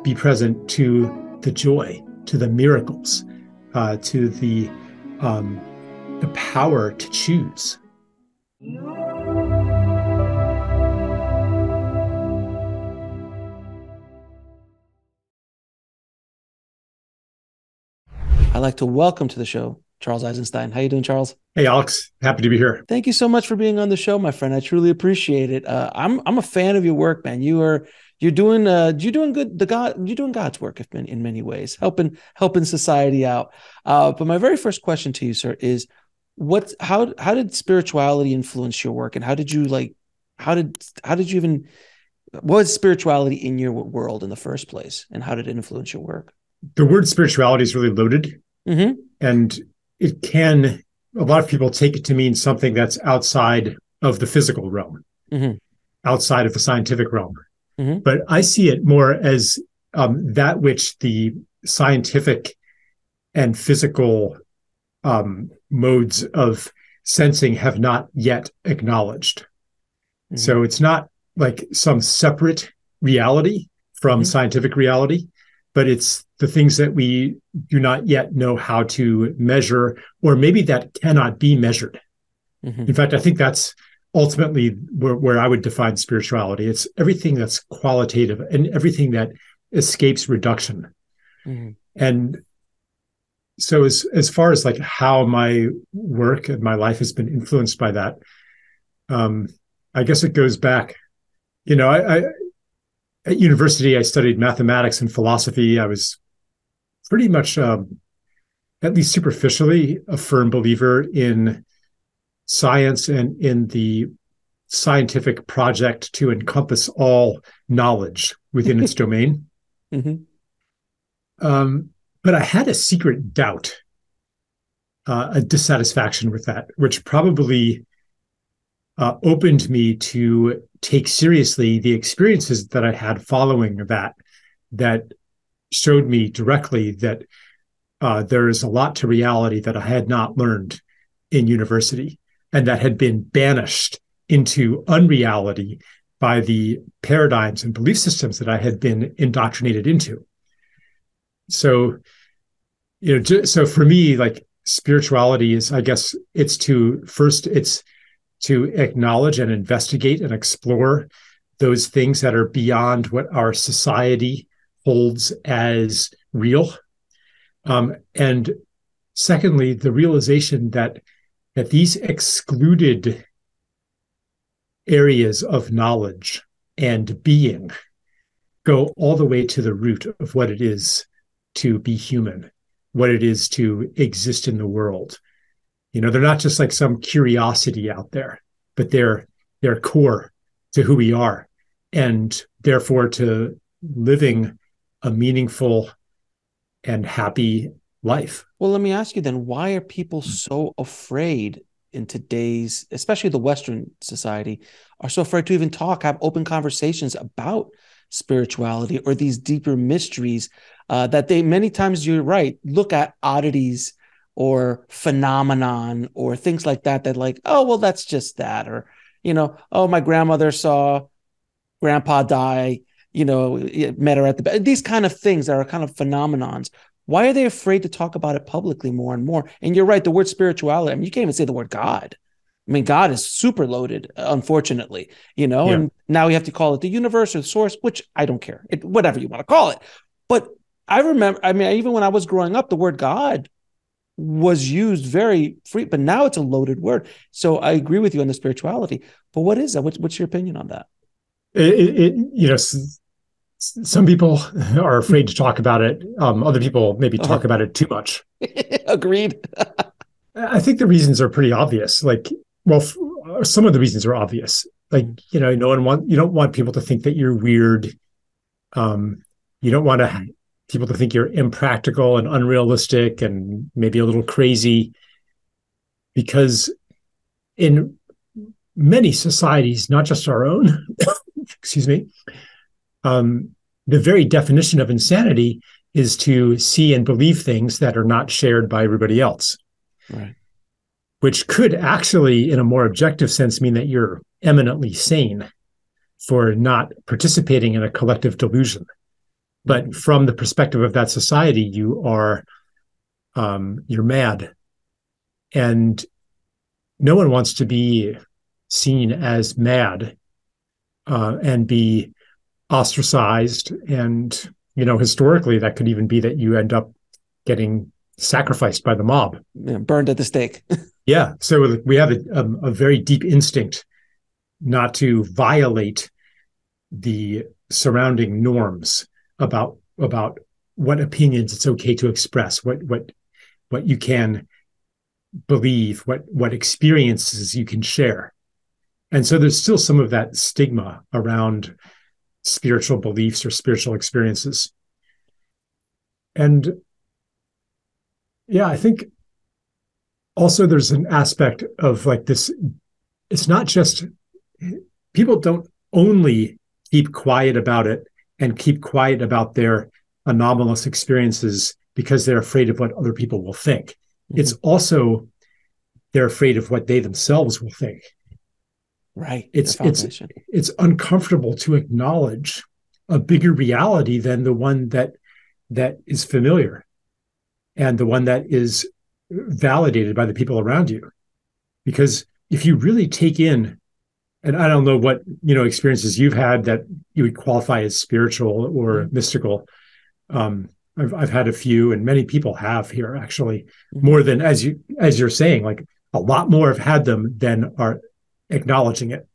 be present to the joy, to the miracles, to the power to choose. I'd like to welcome to the show Charles Eisenstein. How you doing, Charles? Hey, Alex. Happy to be here. Thank you so much for being on the show, my friend. I truly appreciate it. I'm a fan of your work, man. You're doing good. You're doing God's work in many ways, helping society out. But my very first question to you, sir, is how did spirituality influence your work, and what was spirituality in your world in the first place, and how did it influence your work? The word spirituality is really loaded, and a lot of people take it to mean something that's outside of the physical realm, outside of the scientific realm. But I see it more as that which the scientific and physical modes of sensing have not yet acknowledged. So it's not like some separate reality from scientific reality, but it's the things that we do not yet know how to measure, or maybe that cannot be measured. In fact, I think that's ultimately where I would define spirituality. It's everything that's qualitative and everything that escapes reduction. And so as far as like how my work and my life has been influenced by that, I guess it goes back, I at university, I studied mathematics and philosophy. I was pretty much, at least superficially, a firm believer in science and in the scientific project to encompass all knowledge within its domain. But I had a secret doubt, a dissatisfaction with that, which probably opened me to take seriously the experiences that I had following that showed me directly that there is a lot to reality that I had not learned in university, and that had been banished into unreality by the paradigms and belief systems that I had been indoctrinated into. So, so for me, like spirituality is, I guess, it's to acknowledge and investigate and explore those things that are beyond what our society holds as real. And secondly, the realization that these excluded areas of knowledge and being go all the way to the root of what it is to be human, what it is to exist in the world. They're not just like some curiosity out there, but they're core to who we are, and therefore to living a meaningful and happy life. Well, let me ask you then, why are people so afraid in today's, especially the Western society, are so afraid to even have open conversations about spirituality or these deeper mysteries that they, many times, you're right, look at oddities or phenomenon or things like that like, oh, well, that's just that. Or, oh, my grandmother saw grandpa die, met her at the bed. These kind of things that are kind of phenomenons. Why are they afraid to talk about it publicly more and more? And you're right, the word spirituality, I mean, you can't even say the word God. I mean, God is super loaded, unfortunately, and now we have to call it the universe or the source, which I don't care, whatever you want to call it. But I remember, even when I was growing up, the word God was used very free, but now it's a loaded word. So I agree with you on the spirituality, but what is that? What's your opinion on that? Some people are afraid to talk about it. Other people maybe talk about it too much. Agreed. I think the reasons are pretty obvious. Some of the reasons are obvious. You don't want people to think that you're weird. You don't want people to think you're impractical and unrealistic and maybe a little crazy, because in many societies, not just our own, excuse me, the very definition of insanity is to see and believe things that are not shared by everybody else. Right. Which could actually, in a more objective sense, mean that you're eminently sane for not participating in a collective delusion. But from the perspective of that society, you're mad. And no one wants to be seen as mad and be ostracized. And, historically, that could even be that you end up getting sacrificed by the mob. Yeah, burned at the stake. Yeah. So we have a very deep instinct not to violate the surrounding norms about what opinions it's okay to express, what you can believe, what experiences you can share. And so there's still some of that stigma around spiritual beliefs or spiritual experiences. And yeah, I think also there's an aspect of like this, it's not just, people don't only keep quiet about it and keep quiet about their anomalous experiences because they're afraid of what other people will think. It's also they're afraid of what they themselves will think. Right. It's uncomfortable to acknowledge a bigger reality than the one that is familiar and the one that is validated by the people around you. Because if you really take in, and I don't know what experiences you've had that you would qualify as spiritual or mystical. I've had a few, and many people have here actually, more than as you're saying, like a lot more have had them than are acknowledging it.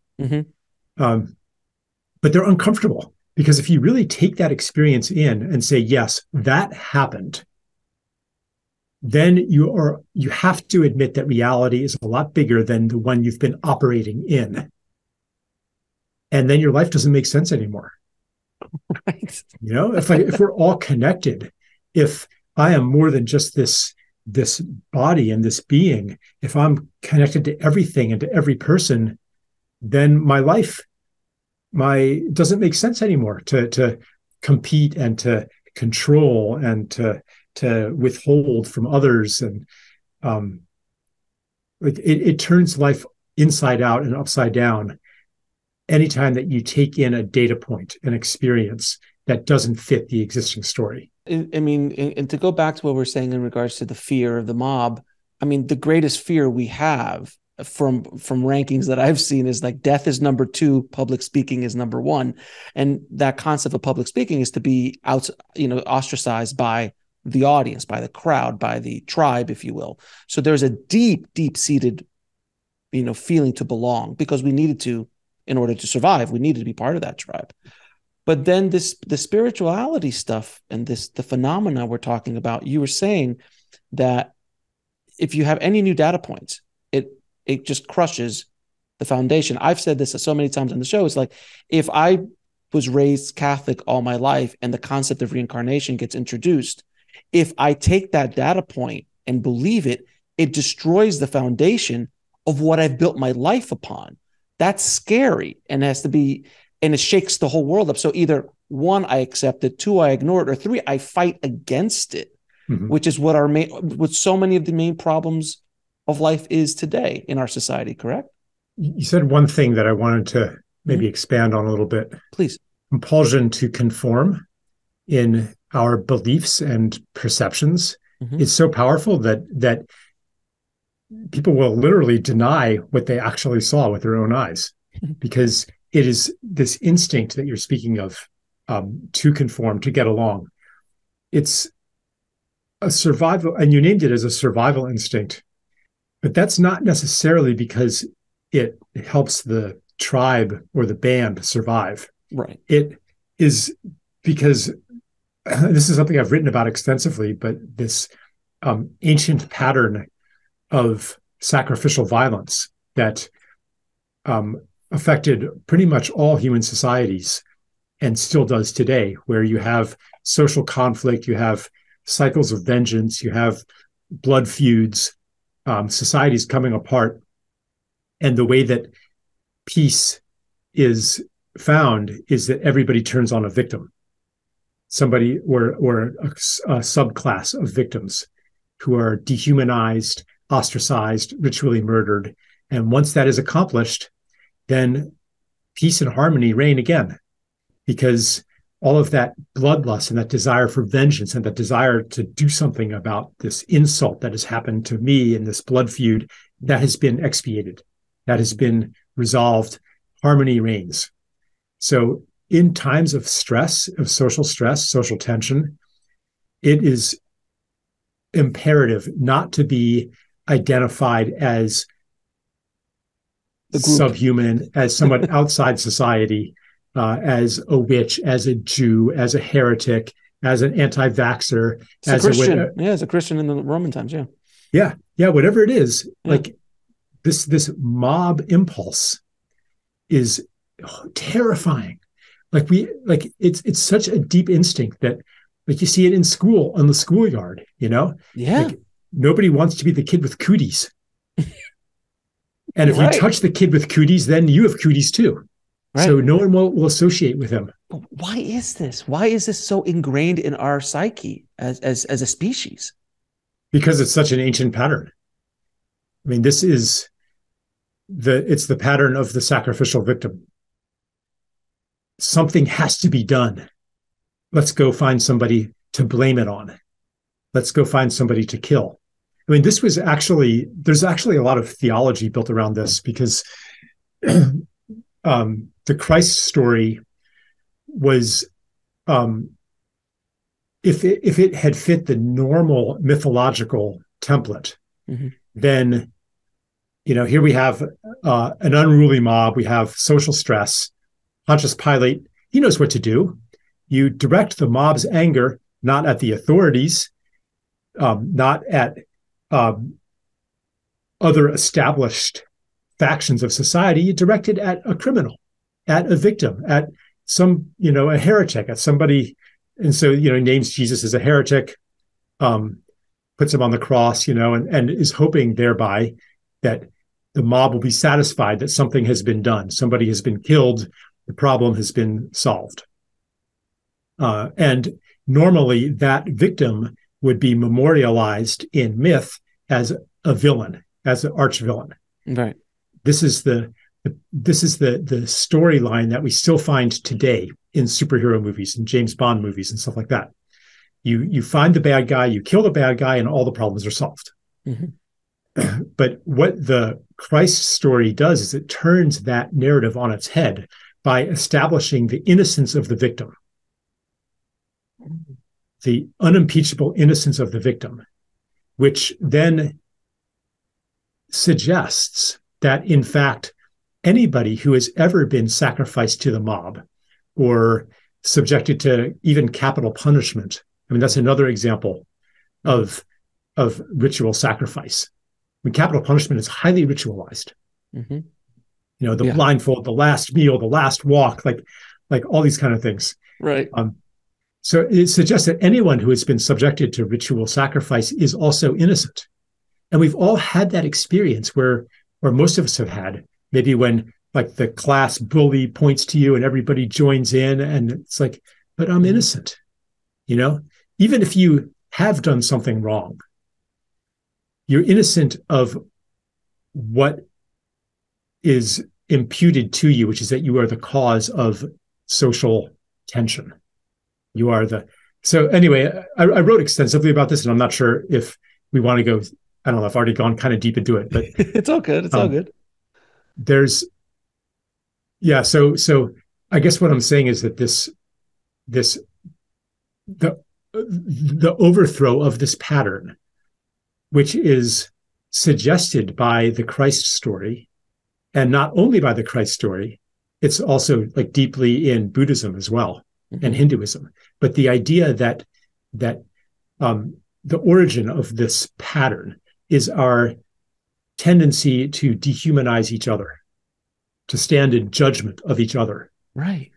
But they're uncomfortable because if you really take that experience in and say, yes, that happened, then you have to admit that reality is a lot bigger than the one you've been operating in. And then your life doesn't make sense anymore. Right. If we're all connected, if I am more than just this body and this being, if I'm connected to everything and to every person, then my life doesn't make sense anymore to compete and to control and to withhold from others. And it turns life inside out and upside down anytime that you take in a data point, an experience that doesn't fit the existing story. I mean, and to go back to what we're saying in regards to the fear of the mob, I mean, the greatest fear we have from rankings that I've seen is like death is number 2, public speaking is number 1. And that concept of public speaking is to be ostracized by the audience, by the crowd, by the tribe, if you will. So there's a deep, deep-seated, feeling to belong because we needed to, in order to survive, we needed to be part of that tribe. But then the spirituality stuff and the phenomena we're talking about, you were saying that if you have any new data points, it just crushes the foundation. I've said this so many times on the show. It's like, if I was raised Catholic all my life and the concept of reincarnation gets introduced, if I take that data point and believe it, it destroys the foundation of what I've built my life upon. That's scary and it shakes the whole world up. So either 1, I accept it, 2, I ignore it, or 3, I fight against it, which is what so many of the main problems of life is today in our society, correct? You said one thing that I wanted to maybe expand on a little bit. Please. Compulsion to conform in our beliefs and perceptions is so powerful that people will literally deny what they actually saw with their own eyes, because it is this instinct that you're speaking of, to conform, to get along. It's a survival, and you named it as a survival instinct, but that's not necessarily because it helps the tribe or the band survive. Right. It is because this is something I've written about extensively, but this ancient pattern of sacrificial violence that affected pretty much all human societies and still does today, where you have social conflict, you have cycles of vengeance, you have blood feuds, societies coming apart. And the way that peace is found is that everybody turns on a victim, somebody or a subclass of victims who are dehumanized, ostracized, ritually murdered. And once that is accomplished, then peace and harmony reign again, because all of that bloodlust and that desire for vengeance and that desire to do something about this insult that has happened to me in this blood feud, that has been expiated, that has been resolved. Harmony reigns. So in times of stress, of social stress, social tension, it is imperative not to be identified as subhuman, as someone outside society, as a witch, as a Jew, as a heretic, as an anti-vaxxer, as a Christian. As a Christian in the Roman times. Yeah, whatever it is, like this mob impulse is terrifying. It's such a deep instinct that, like, you see it in school, on the schoolyard, like, nobody wants to be the kid with cooties. And if you touch the kid with cooties, then you have cooties too. Right. So no one will associate with him. But why is this? Why is this so ingrained in our psyche as a species? Because it's such an ancient pattern. I mean, this is it's the pattern of the sacrificial victim. Something has to be done. Let's go find somebody to blame it on. Let's go find somebody to kill. I mean, there's actually a lot of theology built around this, because the Christ story was, if it had fit the normal mythological template, then, here we have an unruly mob, we have social stress. Pontius Pilate, he knows what to do. You direct the mob's anger not at the authorities, not at other established factions of society. You direct it at a criminal, at a victim, at some, a heretic, at somebody. And so, he names Jesus as a heretic, puts him on the cross, and is hoping thereby that the mob will be satisfied that something has been done. Somebody has been killed. The problem has been solved. And normally that victim would be memorialized in myth as a villain, as an arch villain. Right. This is the storyline that we still find today in superhero movies and James Bond movies and stuff like that. You find the bad guy, you kill the bad guy, and all the problems are solved. But what the Christ story does is it turns that narrative on its head by establishing the innocence of the victim, the unimpeachable innocence of the victim, which then suggests that, in fact, anybody who has ever been sacrificed to the mob or subjected to even capital punishment, I mean, that's another example of ritual sacrifice. I mean, capital punishment is highly ritualized. The blindfold, the last meal, the last walk, like all these kind of things. Right. So it suggests that anyone who has been subjected to ritual sacrifice is also innocent. And we've all had that experience where most of us have had, maybe when, like, the class bully points to you and everybody joins in, and it's like, but I'm innocent. Even if you have done something wrong, you're innocent of what is imputed to you, which is that you are the cause of social tension. You are so anyway, I wrote extensively about this, and I'm not sure if we want to go, I don't know, I've already gone kind of deep into it, but it's all good. It's all good. So I guess what I'm saying is that the overthrow of this pattern, which is suggested by the Christ story, and not only by the Christ story, it's also, like, deeply in Buddhism as well, and Hinduism. But the idea that the origin of this pattern is our tendency to dehumanize each other, to stand in judgment of each other. Right.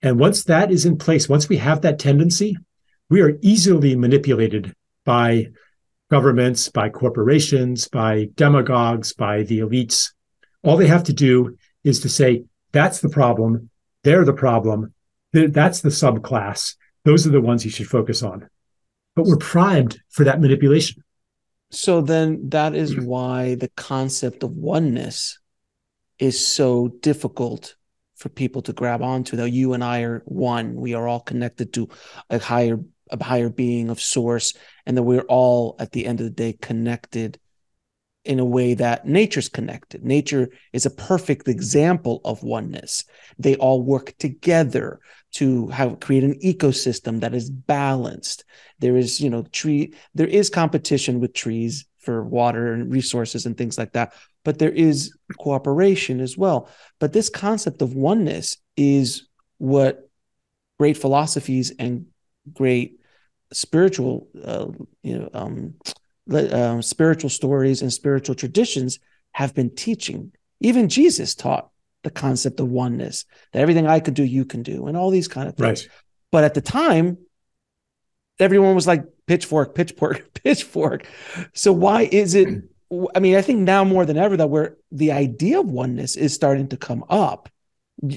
And once that is in place, once we have that tendency, we are easily manipulated by governments, by corporations, by demagogues, by the elites. All they have to do is to say, that's the problem, they're the problem, that's the subclass, those are the ones you should focus on. But we're primed for that manipulation. So then that is why the concept of oneness is so difficult for people to grab onto, that you and I are one. We are all connected to a higher being of source, and that we're all, at the end of the day, connected in a way that nature's connected. Nature is a perfect example of oneness. They all work together to create an ecosystem that is balanced. There is, there is competition with trees for water and resources and things like that, but there is cooperation as well. But this concept of oneness is what great philosophies and great spiritual, spiritual stories and spiritual traditions have been teaching. Even Jesus taught the concept of oneness, that everything I could do, you can do, and all these kind of things. Right. But at the time, everyone was like, pitchfork, pitchfork, pitchfork. So why is it, I mean, I think now more than ever that where the idea of oneness is starting to come up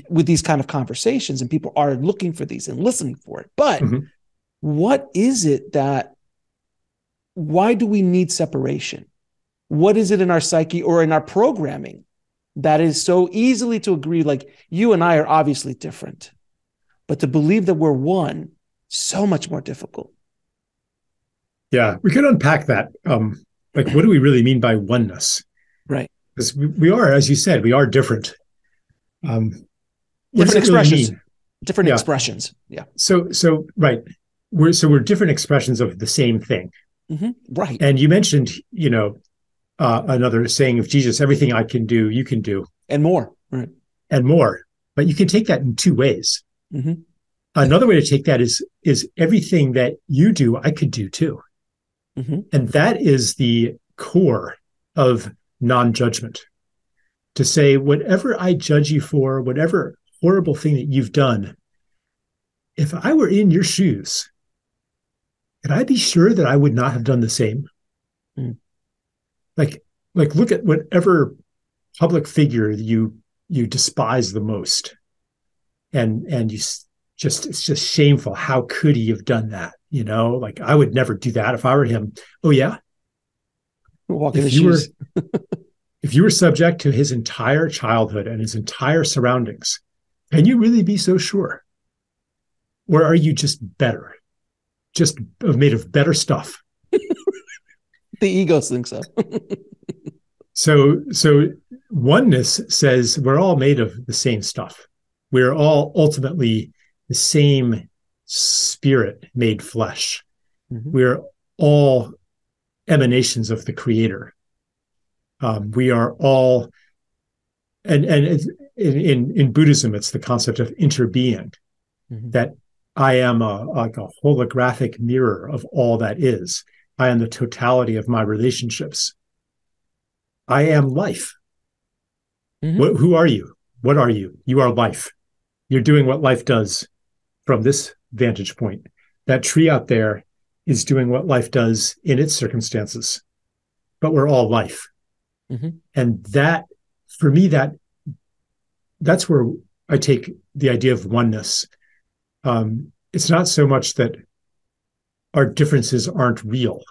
with these kind of conversations, and people are looking for these and listening for it. But what is it why do we need separation? What is it in our psyche or in our programming that is so easily to agree, like you and I are obviously different, but to believe that we're one, so much more difficult? Yeah, we could unpack that. Like, what do we really mean by oneness? Right. Because we are, as you said, we are different. Different expressions. Really different expressions. Yeah. So right. We're different expressions of the same thing. Right. And you mentioned, another saying of Jesus, everything I can do, you can do. And more. Right. And more. But you can take that in two ways. Another way to take that is everything that you do, I could do too. And that is the core of non-judgment. To say, whatever I judge you for, whatever horrible thing that you've done, if I were in your shoes, could I be sure that I would not have done the same? Like look at whatever public figure you despise the most, and you it's just shameful. How could he have done that? Like, I would never do that if I were him. Oh yeah, if you were subject to his entire childhood and his entire surroundings, can you really be so sure? Or are you just better? Just made of better stuff? The ego thinks so. So oneness says we're all made of the same stuff. We're all ultimately the same spirit made flesh. We're all emanations of the Creator. We are all, and in Buddhism, it's the concept of interbeing, that I am like a holographic mirror of all that is. I am the totality of my relationships. I am life. Who are you? What are you? You are life. You're doing what life does from this vantage point. That tree out there is doing what life does in its circumstances, but we're all life. And that, for me, that's where I take the idea of oneness. It's not so much that our differences aren't real.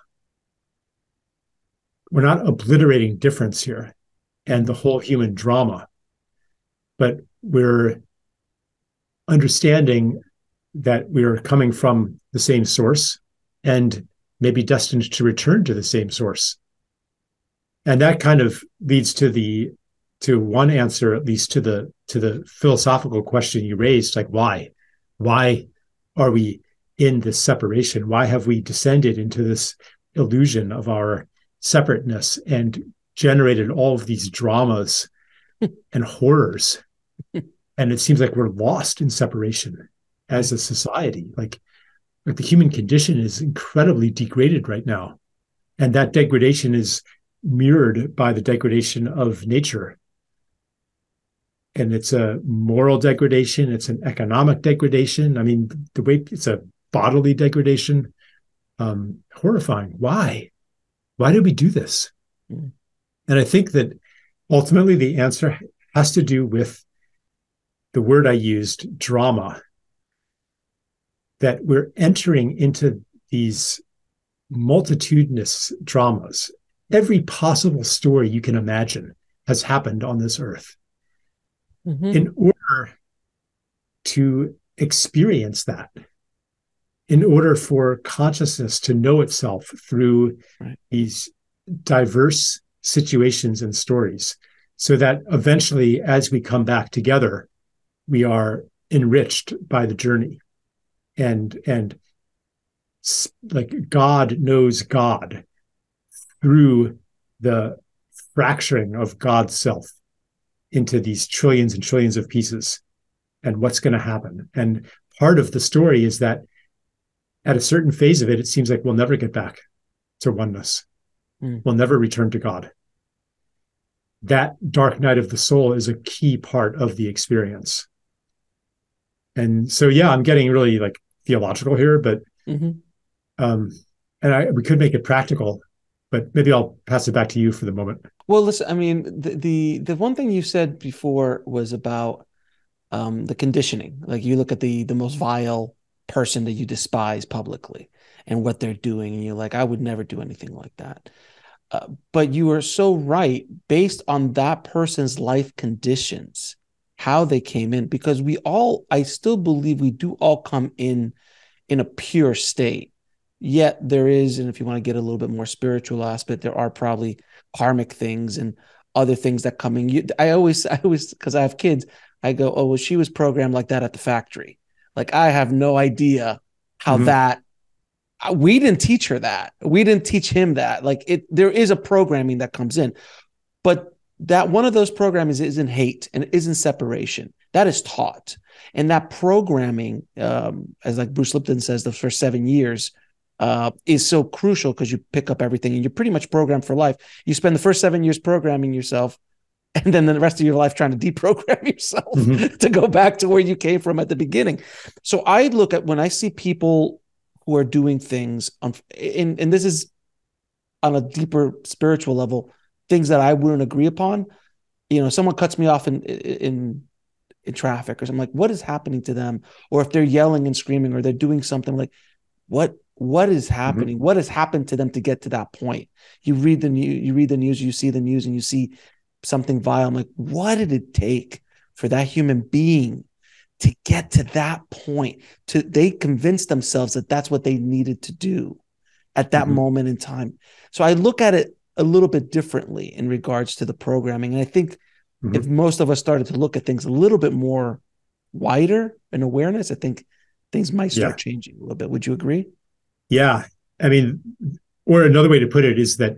We're not obliterating difference here and the whole human drama, but we're understanding that we are coming from the same source and maybe destined to return to the same source. And that kind of leads to one answer, at least to the philosophical question you raised, like why are we in this separation? Why have we descended into this illusion of our separateness and generated all of these dramas and horrors? And it seems like we're lost in separation as a society. Like the human condition is incredibly degraded right now. And that degradation is mirrored by the degradation of nature. And it's a moral degradation. It's an economic degradation. I mean, the way it's a bodily degradation. Horrifying. Why? Why did we do this? And I think that ultimately the answer has to do with the word I used, drama, that we're entering into these multitudinous dramas. Every possible story you can imagine has happened on this earth. In order to experience that, in order for consciousness to know itself through these diverse situations and stories, so that eventually, as we come back together, we are enriched by the journey. And like God knows God through the fracturing of God's self into these trillions and trillions of pieces, and what's going to happen. And part of the story is that at a certain phase of it, it seems like we'll never get back to oneness. We'll never return to God. That dark night of the soul is a key part of the experience. And so, yeah, I'm getting really like theological here, but we could make it practical, but maybe I'll pass it back to you for the moment. Well, listen, I mean, the one thing you said before was about the conditioning. Like, you look at the most vile person that you despise publicly and what they're doing, and you're like, I would never do anything like that. But you are so right, based on that person's life conditions, how they came in, because I still believe we do all come in a pure state. Yet there is, and if you want to get a little bit more spiritual aspect, there are probably karmic things and other things that come in. I always, because I have kids, I go, oh, well, she was programmed like that at the factory. Like, I have no idea how that, we didn't teach her that. We didn't teach him that. Like, there is a programming that comes in, but that one of those programs isn't hate and isn't separation. That is taught. And that programming, as like Bruce Lipton says, the first 7 years is so crucial, because you pick up everything and you're pretty much programmed for life. You spend the first 7 years programming yourself, and then the rest of your life trying to deprogram yourself to go back to where you came from at the beginning. So I look at, when I see people who are doing things, and this is on a deeper spiritual level, things that I wouldn't agree upon. You know, someone cuts me off in traffic or something, like, what is happening to them? Or if they're yelling and screaming, or they're doing something, like, what is happening? What has happened to them to get to that point? You read the news, you see the news, and you see something vile. I'm like, what did it take for that human being to get to that point? They convinced themselves that that's what they needed to do at that moment in time. So I look at it a little bit differently in regards to the programming. And I think if most of us started to look at things a little bit more wider in awareness, I think things might start changing a little bit. Would you agree? Yeah. I mean, or another way to put it is that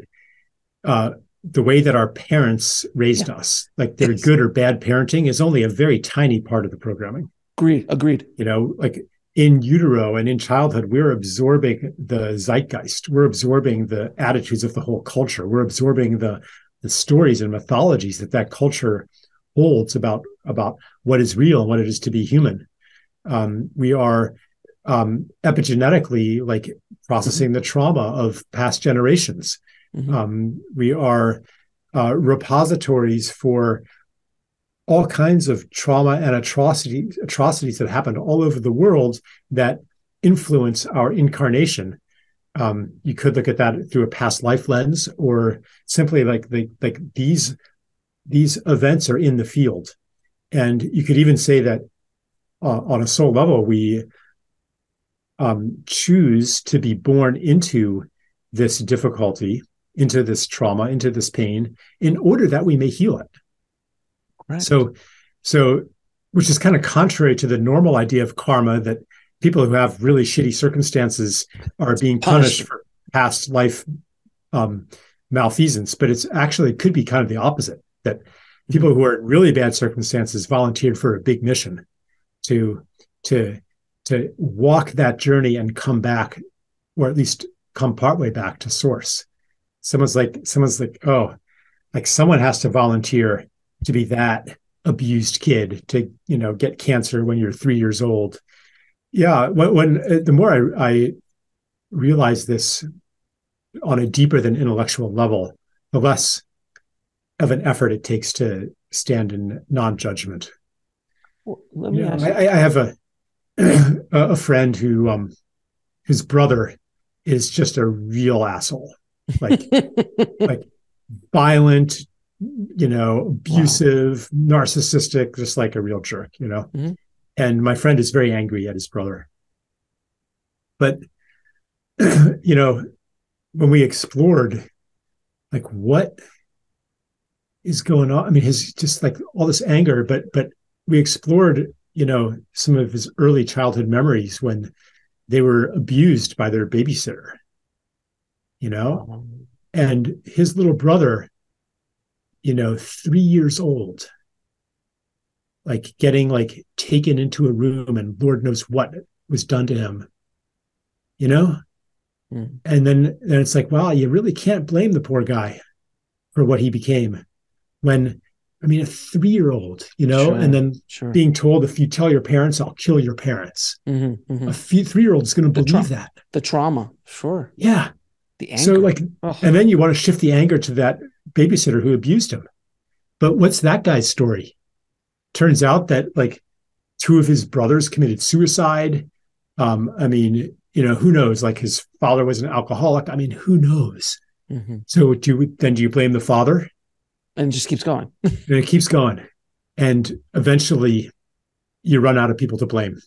the way that our parents raised us, like their good or bad parenting, is only a very tiny part of the programming. Agreed. You know, like in utero and in childhood, we're absorbing the zeitgeist. We're absorbing the attitudes of the whole culture. We're absorbing the stories and mythologies that culture holds about what is real and what it is to be human. We are epigenetically like processing the trauma of past generations. We are repositories for all kinds of trauma and atrocities that happened all over the world that influence our incarnation. You could look at that through a past life lens, or simply like these events are in the field. And you could even say that on a soul level, we choose to be born into this difficulty, into this trauma, into this pain, in order that we may heal it. Right. So which is kind of contrary to the normal idea of karma, that people who have really shitty circumstances are being punished for past life malfeasance. But it's actually could be kind of the opposite, that people who are in really bad circumstances volunteered for a big mission to walk that journey and come back, or at least come partway back to source. Someone's like, oh, like someone has to volunteer to be that abused kid to, get cancer when you're 3 years old. Yeah. When the more I realize this on a deeper than intellectual level, the less of an effort it takes to stand in non-judgment. Well, let me ask you. I have a friend whose brother is just a real asshole, like violent, abusive, narcissistic, just like a real jerk, And my friend is very angry at his brother. But, when we explored, like, what is going on? I mean, his just like all this anger, but we explored, some of his early childhood memories when they were abused by their babysitter, and his little brother, 3 years old, like getting like taken into a room and Lord knows what was done to him, And then it's like, wow, you really can't blame the poor guy for what he became when, I mean, a 3-year-old, Sure, and then being told, if you tell your parents, I'll kill your parents. A 3-year-old is going to believe that. The trauma. Sure. Yeah. The anger. So like, and then you want to shift the anger to that babysitter who abused him. But what's that guy's story? Turns out that like 2 of his brothers committed suicide. I mean, who knows? Like his father was an alcoholic. I mean, who knows? So do you blame the father? And it just keeps going. And it keeps going. And eventually you run out of people to blame,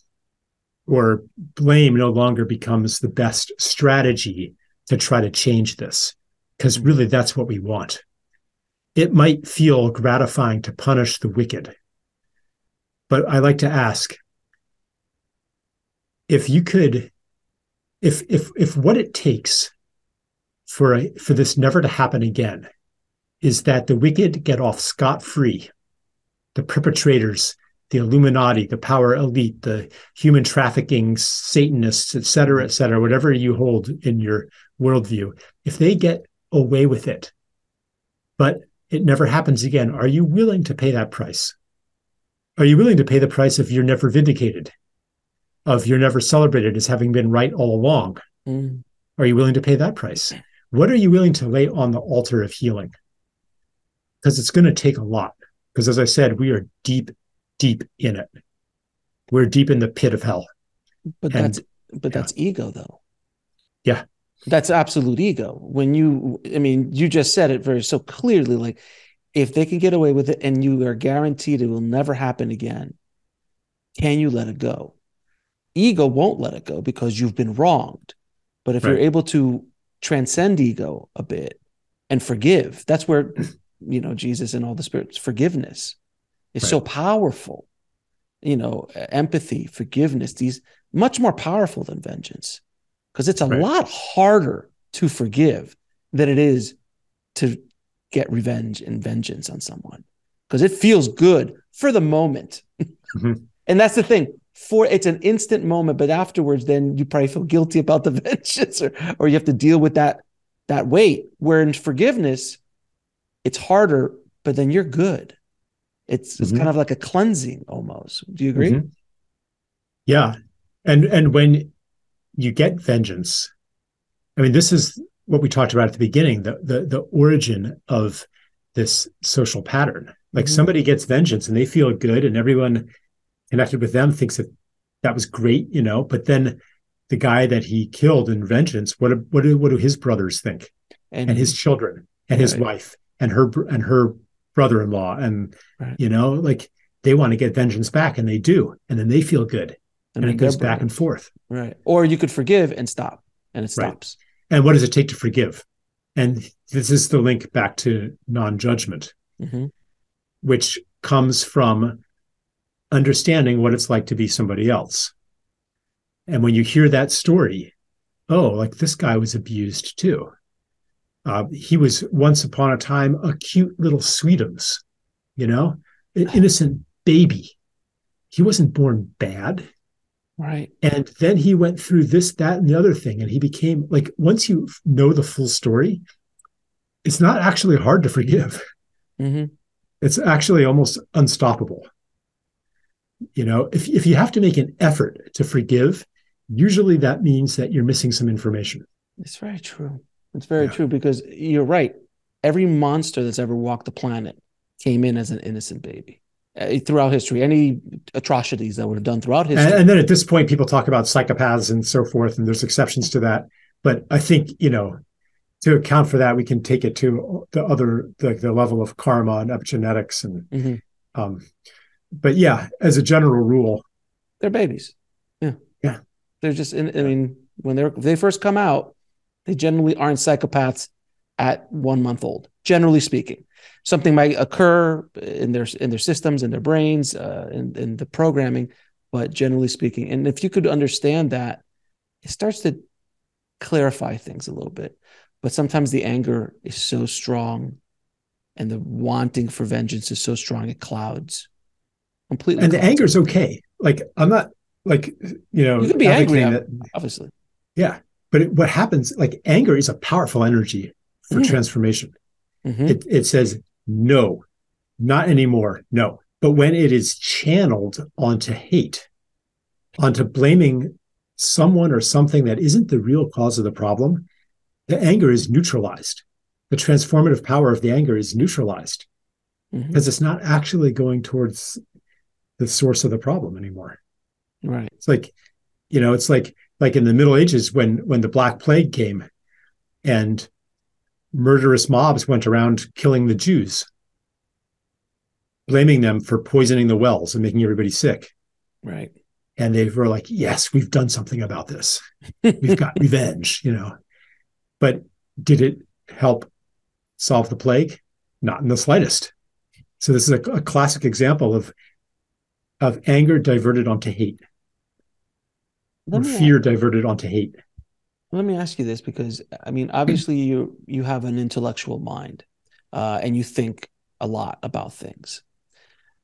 or blame no longer becomes the best strategy to try to change this. Because really that's what we want. It might feel gratifying to punish the wicked. But I like to ask, if you could, if what it takes for this never to happen again is that the wicked get off scot-free, the perpetrators, the Illuminati, the power elite, the human trafficking Satanists, et cetera, whatever you hold in your worldview, if they get away with it, but it never happens again, are you willing to pay that price? Are you willing to pay the price if you're never vindicated, of you're never celebrated as having been right all along? Are you willing to pay that price? What are you willing to lay on the altar of healing? Because it's going to take a lot. Because as I said, we are deep, deep in it. We're deep in the pit of hell. But that's ego, though. Yeah. That's absolute ego. You just said it very so clearly, like, if they can get away with it and you are guaranteed it will never happen again, can you let it go? Ego won't let it go because you've been wronged. But if you're able to transcend ego a bit and forgive, that's where, Jesus and all the spirits, forgiveness is so powerful. Empathy, forgiveness, these much more powerful than vengeance, because it's a lot harder to forgive than it is to get revenge and vengeance on someone, because it feels good for the moment. And that's the thing. It's an instant moment, but afterwards, then you probably feel guilty about the vengeance, or you have to deal with that weight. Where in forgiveness, it's harder, but then you're good. It's kind of like a cleansing almost. Do you agree? Yeah. And when you get vengeance, I mean, this is what we talked about at the beginning, the origin of this social pattern. Like somebody gets vengeance and they feel good, and everyone connected with them thinks that was great, but then the guy that he killed in vengeance, what do his brothers think, and his children, and his wife, and her brother-in-law, and like they want to get vengeance back, and they do, and then they feel good, and it goes back and forth. Right. Or you could forgive and stop, and it stops. And what does it take to forgive? And this is the link back to non-judgment, which comes from understanding what it's like to be somebody else. And when you hear that story, like this guy was abused too. He was once upon a time a cute little sweetums, an innocent baby. He wasn't born bad. Right. And then he went through this, that, and the other thing. And he became, like, once you know the full story, it's not actually hard to forgive. It's actually almost unstoppable. If you have to make an effort to forgive, usually that means that you're missing some information. It's very true. It's very true, because you're right. Every monster that's ever walked the planet came in as an innocent baby. Throughout history, any atrocities that were done throughout history. And then at this point, people talk about psychopaths and so forth, and there's exceptions to that. But I think, to account for that, we can take it to the level of karma and epigenetics. And but yeah, as a general rule, They're babies. Yeah. Yeah. They're just, I mean, when they first come out, they generally aren't psychopaths at 1 month old, generally speaking. Something might occur in their systems, in their brains, in the programming, but generally speaking. And if you could understand that, it starts to clarify things a little bit. But sometimes the anger is so strong and the wanting for vengeance is so strong, it clouds completely. And the anger is okay. Like, I'm not like, you can be angry, obviously. Yeah. But what happens, like, anger is a powerful energy for transformation. It says, no, not anymore. No. But when it is channeled onto hate, onto blaming someone or something that isn't the real cause of the problem, the anger is neutralized. The transformative power of the anger is neutralized because it's not actually going towards the source of the problem anymore. Right. It's like, it's like in the Middle Ages when the Black Plague came and murderous mobs went around killing the Jews, blaming them for poisoning the wells and making everybody sick. Right. And they were like, yes, we've done something about this. We've got revenge, But did it help solve the plague? Not in the slightest. So this is a classic example of anger diverted onto hate, or fear diverted onto hate. Let me ask you this, because I mean, obviously you have an intellectual mind, and you think a lot about things,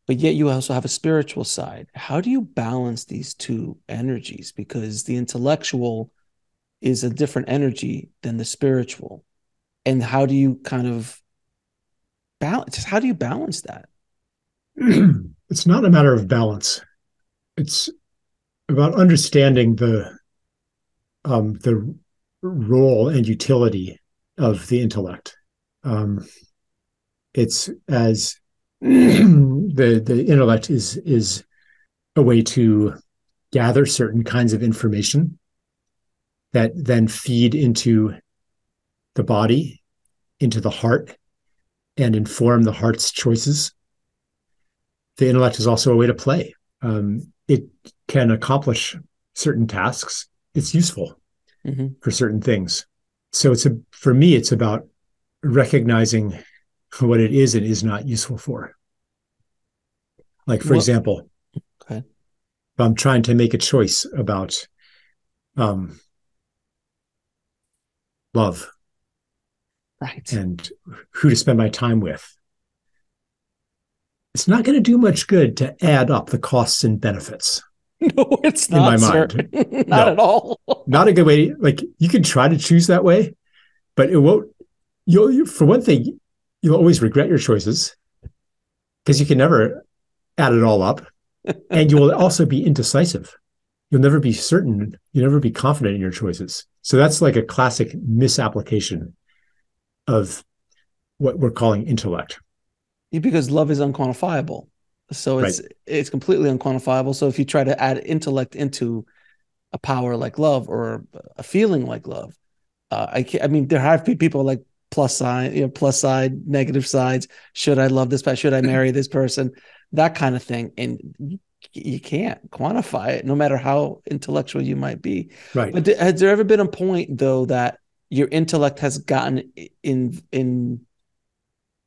but yet you also have a spiritual side. How do you balance these two energies? Because the intellectual is a different energy than the spiritual. And how do you kind of balance? How do you balance that? It's not a matter of balance. It's about understanding the role and utility of the intellect. It's as the intellect is a way to gather certain kinds of information that then feed into the body, into the heart, and inform the heart's choices. The intellect is also a way to play. It can accomplish certain tasks. It's useful for certain things. So for me, it's about recognizing what it is and is not useful for. Like, for example, if I'm trying to make a choice about love, right, and who to spend my time with, it's not going to do much good to add up the costs and benefits. No, it's not, in my mind. Not at all. Not a good way. Like, you can try to choose that way, but it won't. For one thing, you'll always regret your choices because you can never add it all up, and you will also be indecisive. You'll never be certain. You'll never be confident in your choices. So that's like a classic misapplication of what we're calling intellect. Because love is unquantifiable. So it's completely unquantifiable. So if you try to add intellect into a power like love or a feeling like love, I mean, there have been people like plus side, negative sides. Should I love this person? Should I marry this person? That kind of thing. And you can't quantify it, no matter how intellectual you might be. Right. But has there ever been a point, though, that your intellect has gotten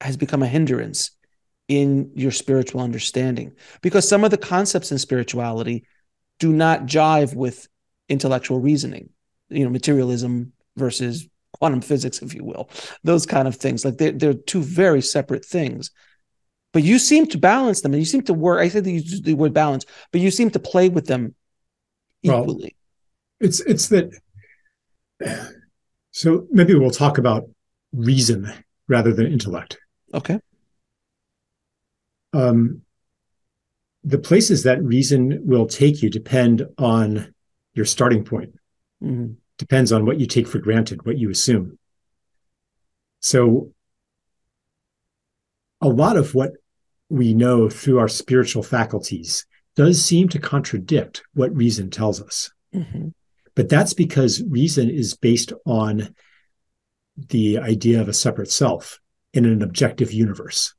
has become a hindrance in your spiritual understanding? Because some of the concepts in spirituality do not jive with intellectual reasoning, materialism versus quantum physics, if you will, those kind of things. Like they're two very separate things, but you seem to balance them, and you seem to work. I said that you use the word balance, but you seem to play with them equally. Well, it's that. So maybe we'll talk about reason rather than intellect. Okay. The places that reason will take you depend on your starting point. Depends on what you take for granted, what you assume. So a lot of what we know through our spiritual faculties does seem to contradict what reason tells us. But that's because reason is based on the idea of a separate self in an objective universe.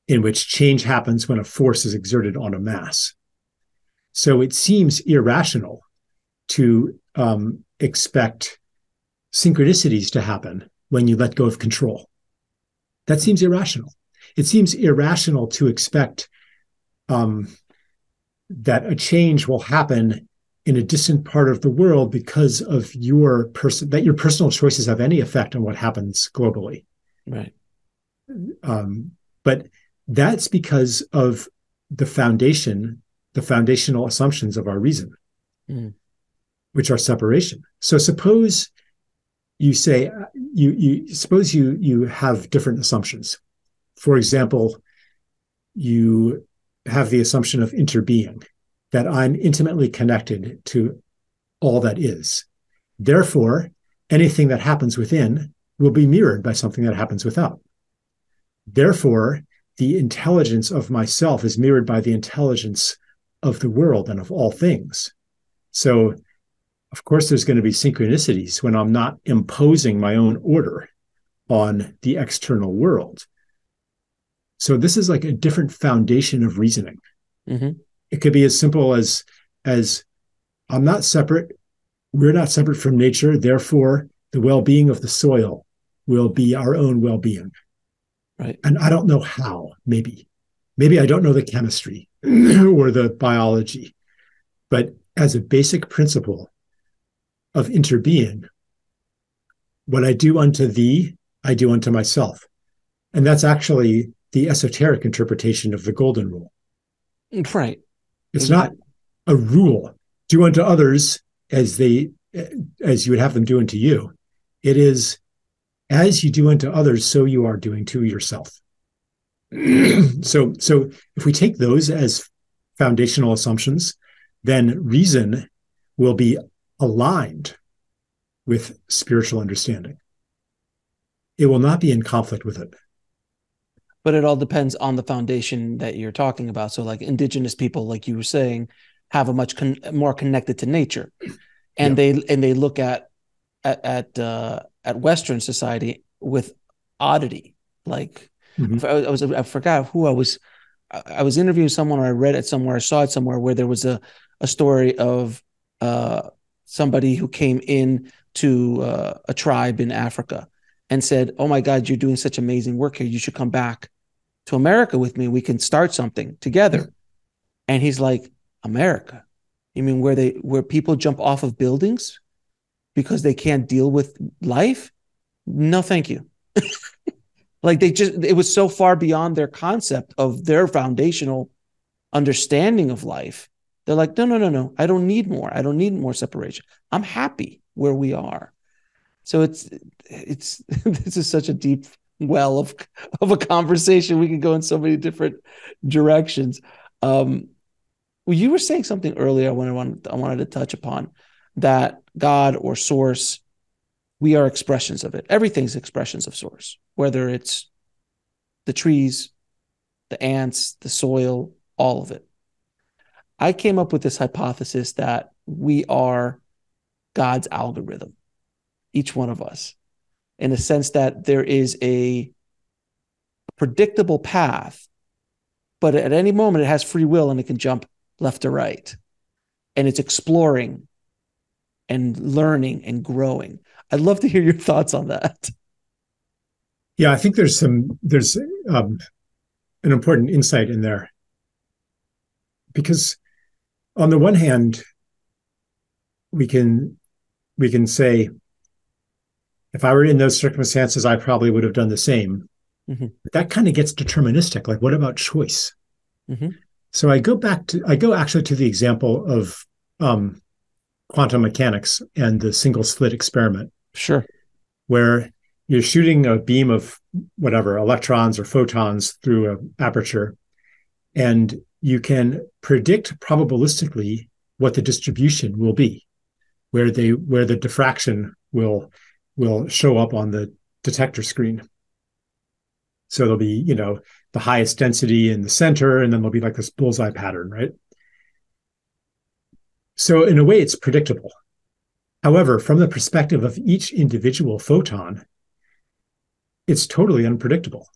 in which change happens when a force is exerted on a mass. So it seems irrational to expect synchronicities to happen when you let go of control. That seems irrational. It seems irrational to expect that a change will happen in a distant part of the world because of your personal choices have any effect on what happens globally. Right. But that's because of the foundational assumptions of our reason, which are separation. So suppose you say you have different assumptions. For example, you have the assumption of interbeing, that I'm intimately connected to all that is. Therefore, anything that happens within will be mirrored by something that happens without. Therefore, the intelligence of myself is mirrored by the intelligence of the world and of all things. So, of course, there's going to be synchronicities when I'm not imposing my own order on the external world. So this is like a different foundation of reasoning. Mm-hmm. It could be as simple as I'm not separate. We're not separate from nature. Therefore, the well-being of the soil will be our own well-being. Right. And I don't know how, maybe I don't know the chemistry or the biology, but as a basic principle of interbeing, what I do unto thee, I do unto myself. And that's actually the esoteric interpretation of the golden rule. Right. It's not a rule. Do unto others as you would have them do unto you. It is, as you do unto others, so you are doing to yourself. So if we take those as foundational assumptions, then reason will be aligned with spiritual understanding. It will not be in conflict with it. But it all depends on the foundation that you're talking about. So like indigenous people, like you were saying, have a much more connected to nature. And they look at Western society with oddity. Like I forgot who I was interviewing someone, or I read it somewhere, I saw it somewhere, where there was a story of somebody who came in to a tribe in Africa and said, "Oh my God, you're doing such amazing work here. You should come back to America with me. We can start something together." And he's like, "America? You mean where people jump off of buildings because they can't deal with life? No, thank you." Like it was so far beyond their concept of their foundational understanding of life. They're like, no. I don't need more. I don't need more separation. I'm happy where we are. So it's this is such a deep well of a conversation. We can go in so many different directions. Well, you were saying something earlier I wanted to touch upon, that God or source, we are expressions of it. Everything's expressions of source, whether it's the trees, the ants, the soil, all of it. I came up with this hypothesis that we are God's algorithm, each one of us, in a sense that there is a predictable path, but at any moment it has free will and it can jump left or right. And it's exploring and learning and growing. I'd love to hear your thoughts on that. Yeah, I think there's an important insight in there. Because on the one hand, we can say, if I were in those circumstances, I probably would have done the same. Mm-hmm. But that kind of gets deterministic. Like, what about choice? Mm-hmm. So I go actually to the example of quantum mechanics and the single slit experiment. Sure. Where you're shooting a beam of whatever, electrons or photons through an aperture, and you can predict probabilistically what the distribution will be, where the diffraction will show up on the detector screen. So there'll be, the highest density in the center, and then there'll be like this bullseye pattern, right? So in a way, it's predictable. However, from the perspective of each individual photon, it's totally unpredictable.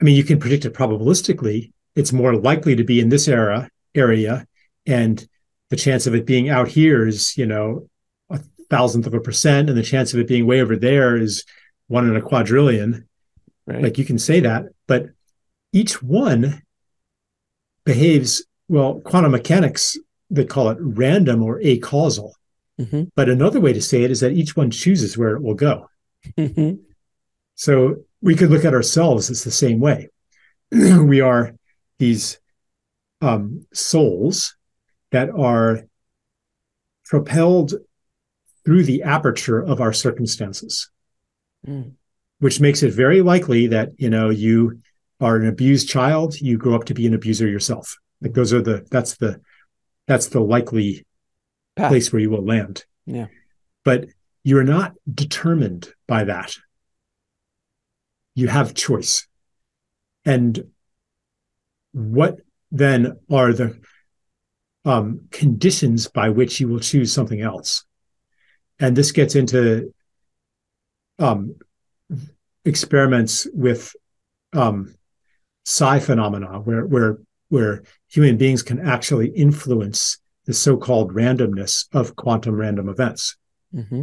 I mean, you can predict it probabilistically. It's more likely to be in this area, and the chance of it being out here is, 1,000th%, and the chance of it being way over there is 1 in a quadrillion. Right. Like, you can say that, but each one behaves, well, quantum mechanics, they call it random or acausal. Mm-hmm. But another way to say it is that each one chooses where it will go. Mm-hmm. So we could look at ourselves as the same way. We are these souls that are propelled through the aperture of our circumstances, which makes it very likely that, you are an abused child, you grow up to be an abuser yourself. Like, that's the likely path. Place where you will land. Yeah. But you're not determined by that. You have choice. And what then are the conditions by which you will choose something else? And this gets into experiments with psi phenomena, where human beings can actually influence the so-called randomness of quantum random events. Mm-hmm.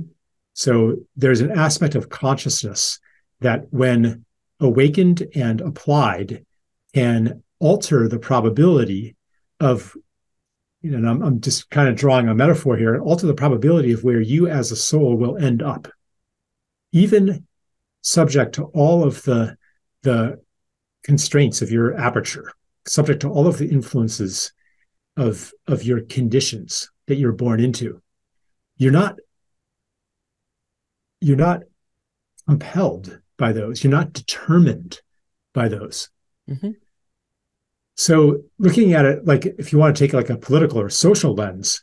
So there's an aspect of consciousness that, when awakened and applied, can alter the probability of, and I'm just kind of drawing a metaphor here, alter the probability of where you as a soul will end up, even subject to all of the constraints of your aperture, subject to all of the influences of your conditions that you're born into. You're not compelled by those. You're not determined by those. Mm-hmm. So looking at it, like, if you want to take like a political or social lens,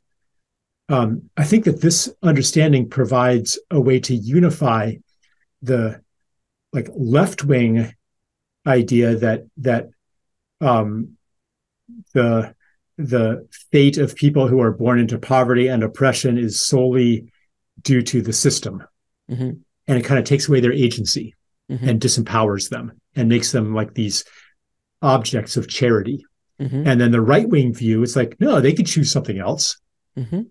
I think that this understanding provides a way to unify the like left-wing idea that the fate of people who are born into poverty and oppression is solely due to the system. Mm-hmm. And it kind of takes away their agency, mm-hmm. and disempowers them and makes them like these objects of charity. Mm-hmm. And then the right-wing view is like, no, they could choose something else. Mm-hmm.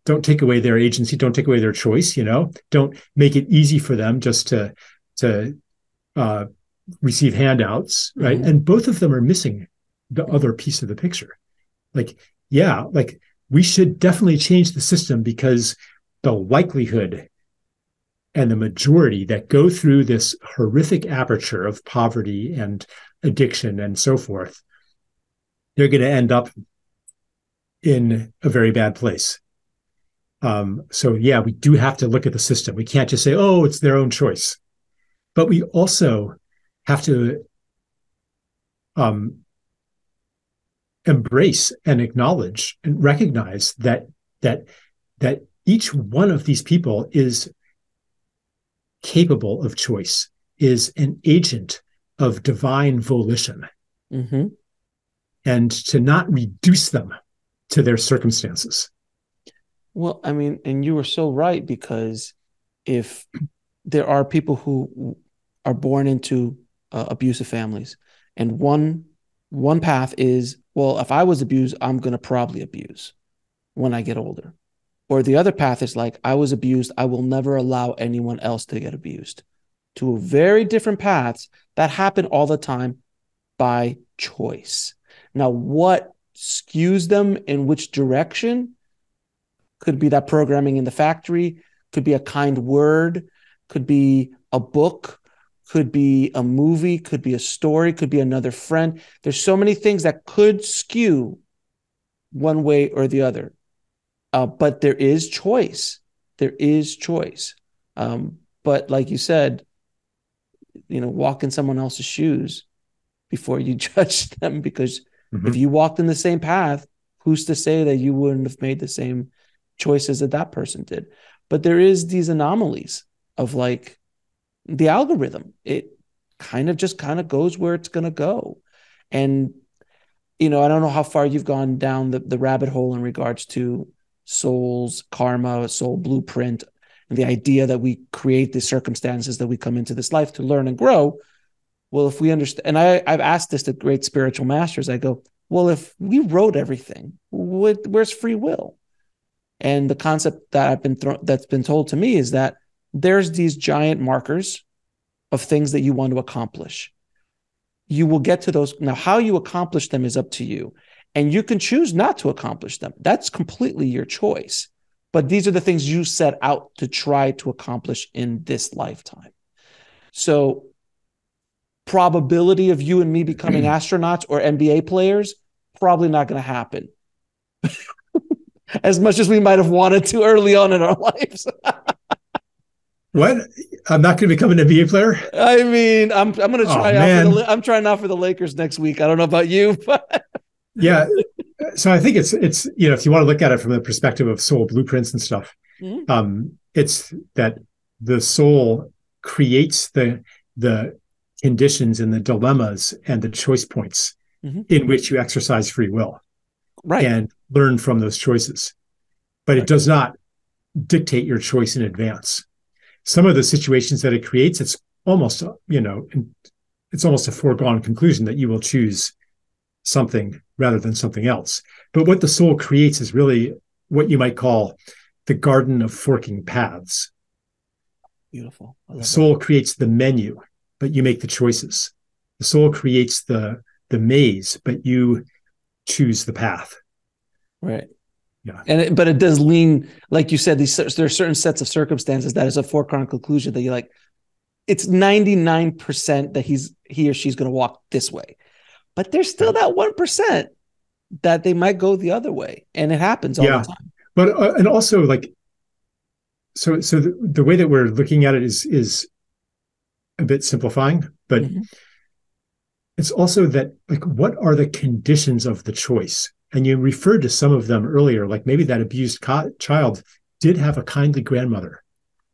Don't take away their agency, don't take away their choice, don't make it easy for them just to receive handouts, right? Mm-hmm. And both of them are missing the other piece of the picture. Like, yeah, like, we should definitely change the system, because the likelihood and the majority that go through this horrific aperture of poverty and addiction and so forth, they're going to end up in a very bad place. So yeah, we do have to look at the system. We can't just say, oh, it's their own choice. But we also have to embrace and acknowledge and recognize that each one of these people is capable of choice, is an agent of divine volition, mm-hmm. and to not reduce them to their circumstances. Well, I mean, and you were so right, because if there are people who are born into abusive families, and one path is, well, if I was abused, I'm going to probably abuse when I get older. Or the other path is like, I was abused, I will never allow anyone else to get abused. Two very different paths that happen all the time by choice. Now, what skews them in which direction could be that programming in the factory, could be a kind word, could be a book, could be a movie, could be a story, could be another friend. There's so many things that could skew one way or the other. But there is choice. There is choice. But like you said, walk in someone else's shoes before you judge them, because mm-hmm. if you walked in the same path, who's to say that you wouldn't have made the same choices that person did? But there is these anomalies of like the algorithm. It kind of goes where it's going to go. And, I don't know how far you've gone down the rabbit hole in regards to soul's karma, soul blueprint, and the idea that we create the circumstances that we come into this life to learn and grow. well, if we understand, and I've asked this to great spiritual masters, I go, well, if we wrote everything, where's free will? And the concept that that's been told to me is that there's these giant markers of things that you want to accomplish. You will get to those. Now, how you accomplish them is up to you. And you can choose not to accomplish them. That's completely your choice. But these are the things you set out to try to accomplish in this lifetime. So probability of you and me becoming astronauts or NBA players, probably not going to happen. As much as we might have wanted to early on in our lives. What? I'm not going to become an NBA player? I mean, I'm going to try out I'm trying out for the Lakers next week. I don't know about you, but yeah. So I think it's if you want to look at it from the perspective of soul blueprints and stuff, it's that the soul creates the conditions and the dilemmas and the choice points in which you exercise free will, right, and learn from those choices. But it does not dictate your choice in advance. Some of the situations that it creates, it's almost a foregone conclusion that you will choose something rather than something else. But what the soul creates is really what you might call the garden of forking paths. Beautiful. The soul creates the menu, but you make the choices. The soul creates the maze, but you choose the path. Right. Yeah. But it does lean, like you said, there are certain sets of circumstances that is a foregone conclusion that you're like, it's 99% that he or she's going to walk this way. But there's still that 1% that they might go the other way. And it happens all the time. But, and also so the way that we're looking at it is a bit simplifying, but it's also that, like, what are the conditions of the choice? And you referred to some of them earlier, like maybe that abused child did have a kindly grandmother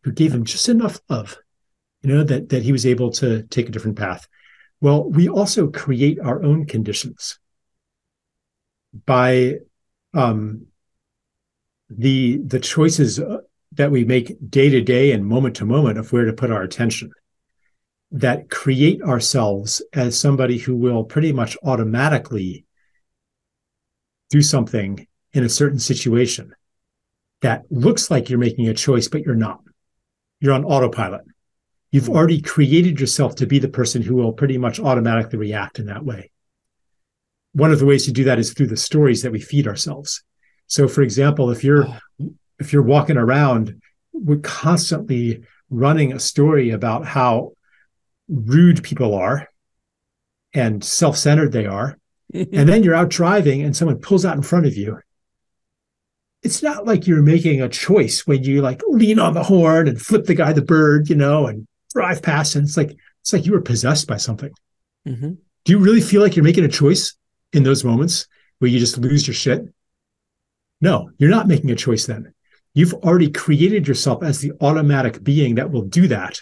who gave him just enough love, that he was able to take a different path. Well, we also create our own conditions by the choices that we make day to day and moment to moment of where to put our attention, that create ourselves as somebody who will pretty much automatically do something in a certain situation that looks like you're making a choice, but you're not. You're on autopilot. You've already created yourself to be the person who will pretty much automatically react in that way. One of the ways to do that is through the stories that we feed ourselves. So, for example, if you're walking around, we're constantly running a story about how rude people are and self-centered they are, and then you're out driving and someone pulls out in front of you, it's not like you're making a choice when you like lean on the horn and flip the guy the bird, and drive past, and it's like you were possessed by something. Do you really feel like you're making a choice in those moments where you just lose your shit? No, you're not making a choice then. You've already created yourself as the automatic being that will do that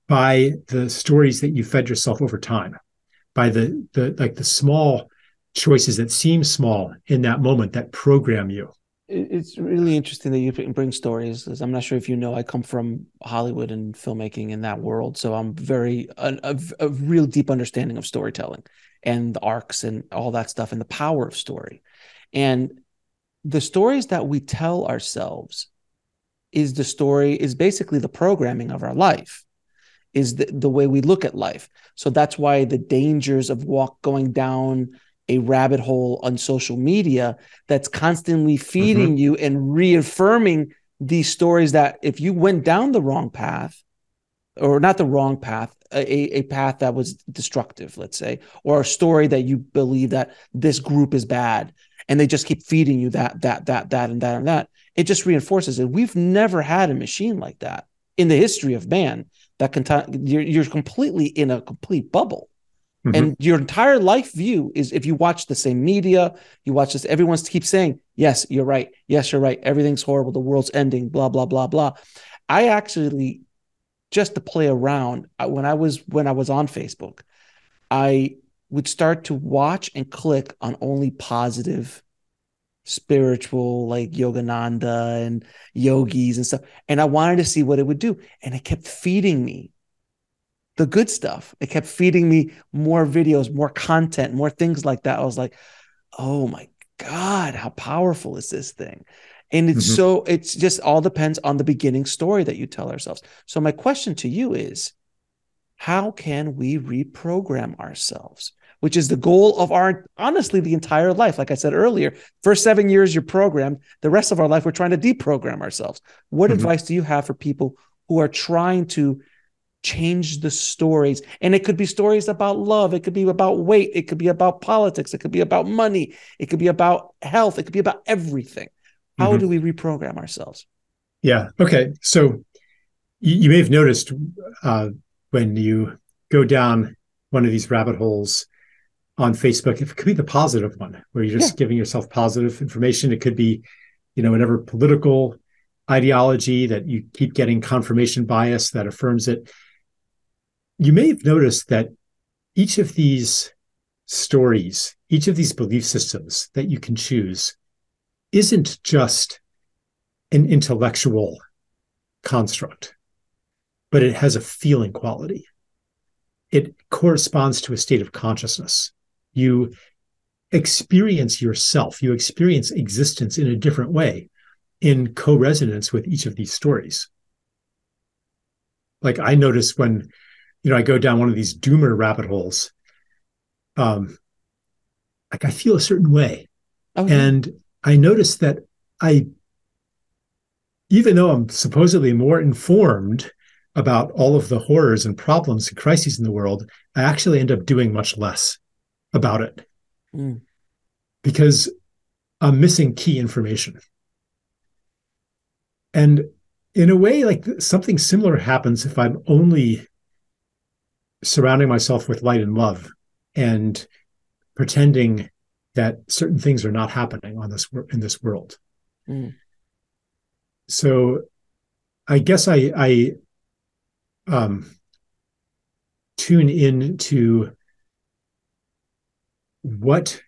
by the stories that you fed yourself over time, by the small choices that seem small in that moment that program you. It's really interesting that you bring stories, because I'm not sure if you know, I come from Hollywood and filmmaking in that world. So I'm a real deep understanding of storytelling and the arcs and all that stuff and the power of story. And the stories that we tell ourselves is basically the programming of our life, is the way we look at life. So that's why the dangers of going down a rabbit hole on social media that's constantly feeding you and reaffirming these stories that if you went down the wrong path, or not the wrong path, a path that was destructive, let's say, or a story that you believe that this group is bad, and they just keep feeding you that, and that, it just reinforces it. We've never had a machine like that in the history of man that you're completely in a complete bubble. And your entire life view is, if you watch the same media, you watch this, everyone keeps saying, yes, you're right. Yes, you're right. Everything's horrible. The world's ending, blah, blah, blah, blah. I actually, just to play around, when I was on Facebook, I would start to watch and click on only positive, spiritual, like Yogananda and yogis and stuff. And I wanted to see what it would do. And it kept feeding me the good stuff. It kept feeding me more videos, more content, more things like that. I was like, oh my God, how powerful is this thing? And it's just all depends on the beginning story that you tell ourselves. So my question to you is, how can we reprogram ourselves? Which is the goal of honestly, the entire life. Like I said earlier, first 7 years you're programmed. The rest of our life, we're trying to deprogram ourselves. What advice do you have for people who are trying to change the stories? And it could be stories about love. It could be about weight. It could be about politics. It could be about money. It could be about health. It could be about everything. How do we reprogram ourselves? Yeah. Okay. So you may have noticed when you go down one of these rabbit holes on Facebook, it could be the positive one where you're just giving yourself positive information. It could be, whatever political ideology that you keep getting confirmation bias that affirms it. You may have noticed that each of these stories, each of these belief systems that you can choose isn't just an intellectual construct, but it has a feeling quality. It corresponds to a state of consciousness. You experience yourself, you experience existence in a different way in co-resonance with each of these stories. Like I notice when, I go down one of these doomer rabbit holes, like I feel a certain way. And I notice that even though I'm supposedly more informed about all of the horrors and problems and crises in the world, I actually end up doing much less about it because I'm missing key information. And in a way, like something similar happens if I'm only surrounding myself with light and love and pretending that certain things are not happening in this world. So I guess I tune in to what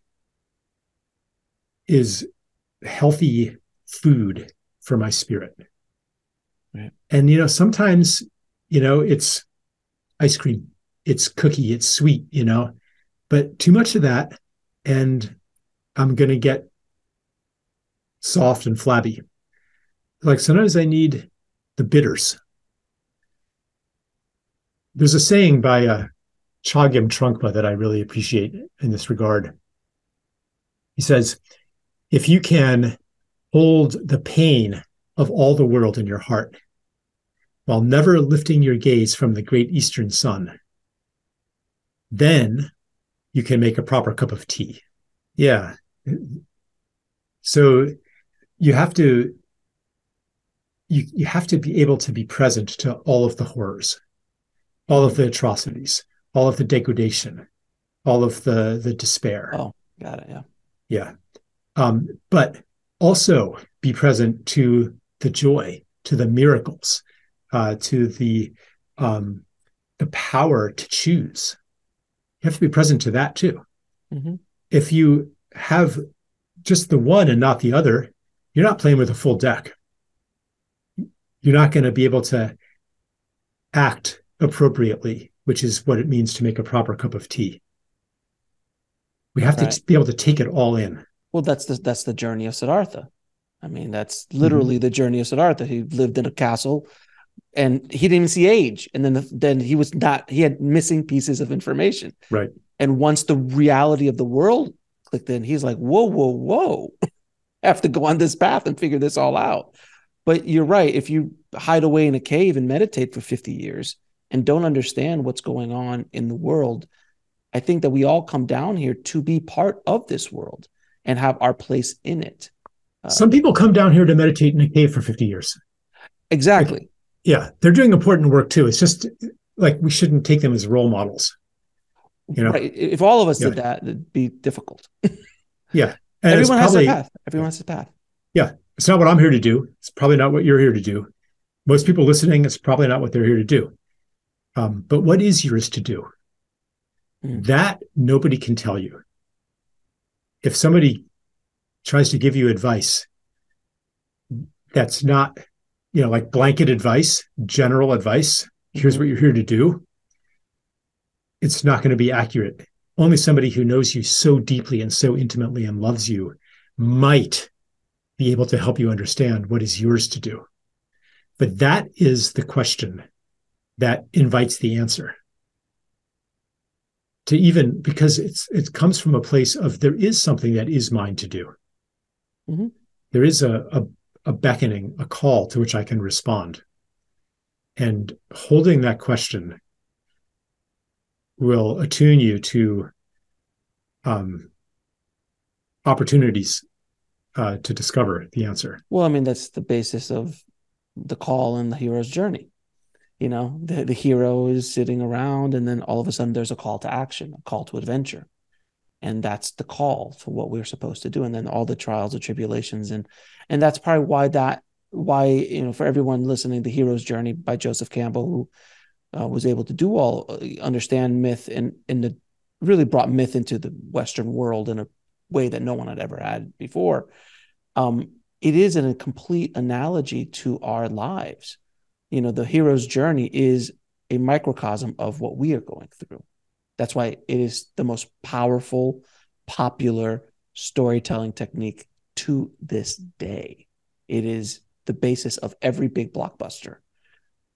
is healthy food for my spirit. Right. And, sometimes, it's ice cream, it's cookie, it's sweet, but too much of that and I'm going to get soft and flabby. Like sometimes I need the bitters. There's a saying by Chogyam Trungpa that I really appreciate in this regard. He says, if you can hold the pain of all the world in your heart while never lifting your gaze from the great eastern sun, then you can make a proper cup of tea. Yeah. So you have to be able to be present to all of the horrors, all of the atrocities, all of the degradation, all of the despair. Oh, got it. Yeah. Yeah. But also be present to the joy, to the miracles, to the power to choose. You have to be present to that too. If you have just the one and not the other, you're not playing with a full deck. You're not going to be able to act appropriately, which is what it means to make a proper cup of tea. We have to be able to take it all in. Well, that's the journey of Siddhartha. I mean, that's literally the journey of Siddhartha. He lived in a castle and he didn't even see age. And then he had missing pieces of information. Right. And once the reality of the world clicked in, he's like, whoa. I have to go on this path and figure this all out. But you're right. If you hide away in a cave and meditate for 50 years and don't understand what's going on in the world, I think that we all come down here to be part of this world and have our place in it. Some people come down here to meditate in a cave for 50 years. Exactly. Yeah. They're doing important work too. It's just like, we shouldn't take them as role models. Right. If all of us did that, it'd be difficult. Yeah. And everyone has their path. Everyone has his path. Yeah. It's not what I'm here to do. It's probably not what you're here to do. Most people listening, it's probably not what they're here to do. But what is yours to do? That nobody can tell you. If somebody tries to give you advice that's not, like blanket advice, general advice, here's what you're here to do, it's not going to be accurate. Only somebody who knows you so deeply and so intimately and loves you might be able to help you understand what is yours to do. But that is the question that invites the answer. To even, because it comes from a place of there is something that is mine to do. Mm-hmm. There is a beckoning, a call to which I can respond. And holding that question will attune you to opportunities to discover the answer. Well, I mean, that's the basis of the call and the hero's journey. You know, the hero is sitting around, and then all of a sudden there's a call to action, a call to adventure. And that's the call to what we're supposed to do. And then all the trials and tribulations. And that's probably why, you know, for everyone listening, The Hero's Journey by Joseph Campbell, who was able to understand myth and really brought myth into the Western world in a way that no one had ever had before. It is a complete analogy to our lives. You know, the hero's journey is a microcosm of what we are going through. That's why it is the most powerful, popular storytelling technique to this day. It is the basis of every big blockbuster,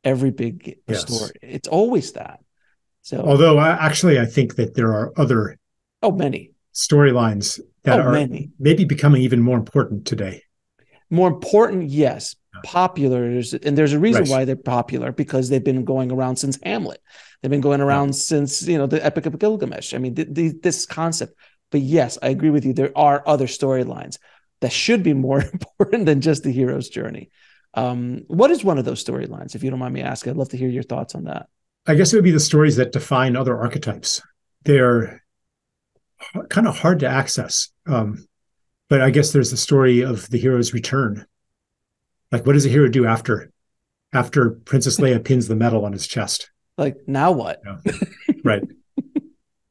every big story. It's always that. So, although I think that there are other many storylines that are maybe becoming even more important today. More important, yes. Popular, and there's a reason why they're popular, because they've been going around since Hamlet. They've been going around since, you know, the Epic of Gilgamesh. I mean, this concept. But yes, I agree with you. There are other storylines that should be more important than just the hero's journey. What is one of those storylines, if you don't mind me asking? I'd love to hear your thoughts on that. I guess it would be the stories that define other archetypes. They're kind of hard to access. But I guess there's the story of the hero's return. Like, what does a hero do after Princess Leia pins the medal on his chest? Like, now what? Right.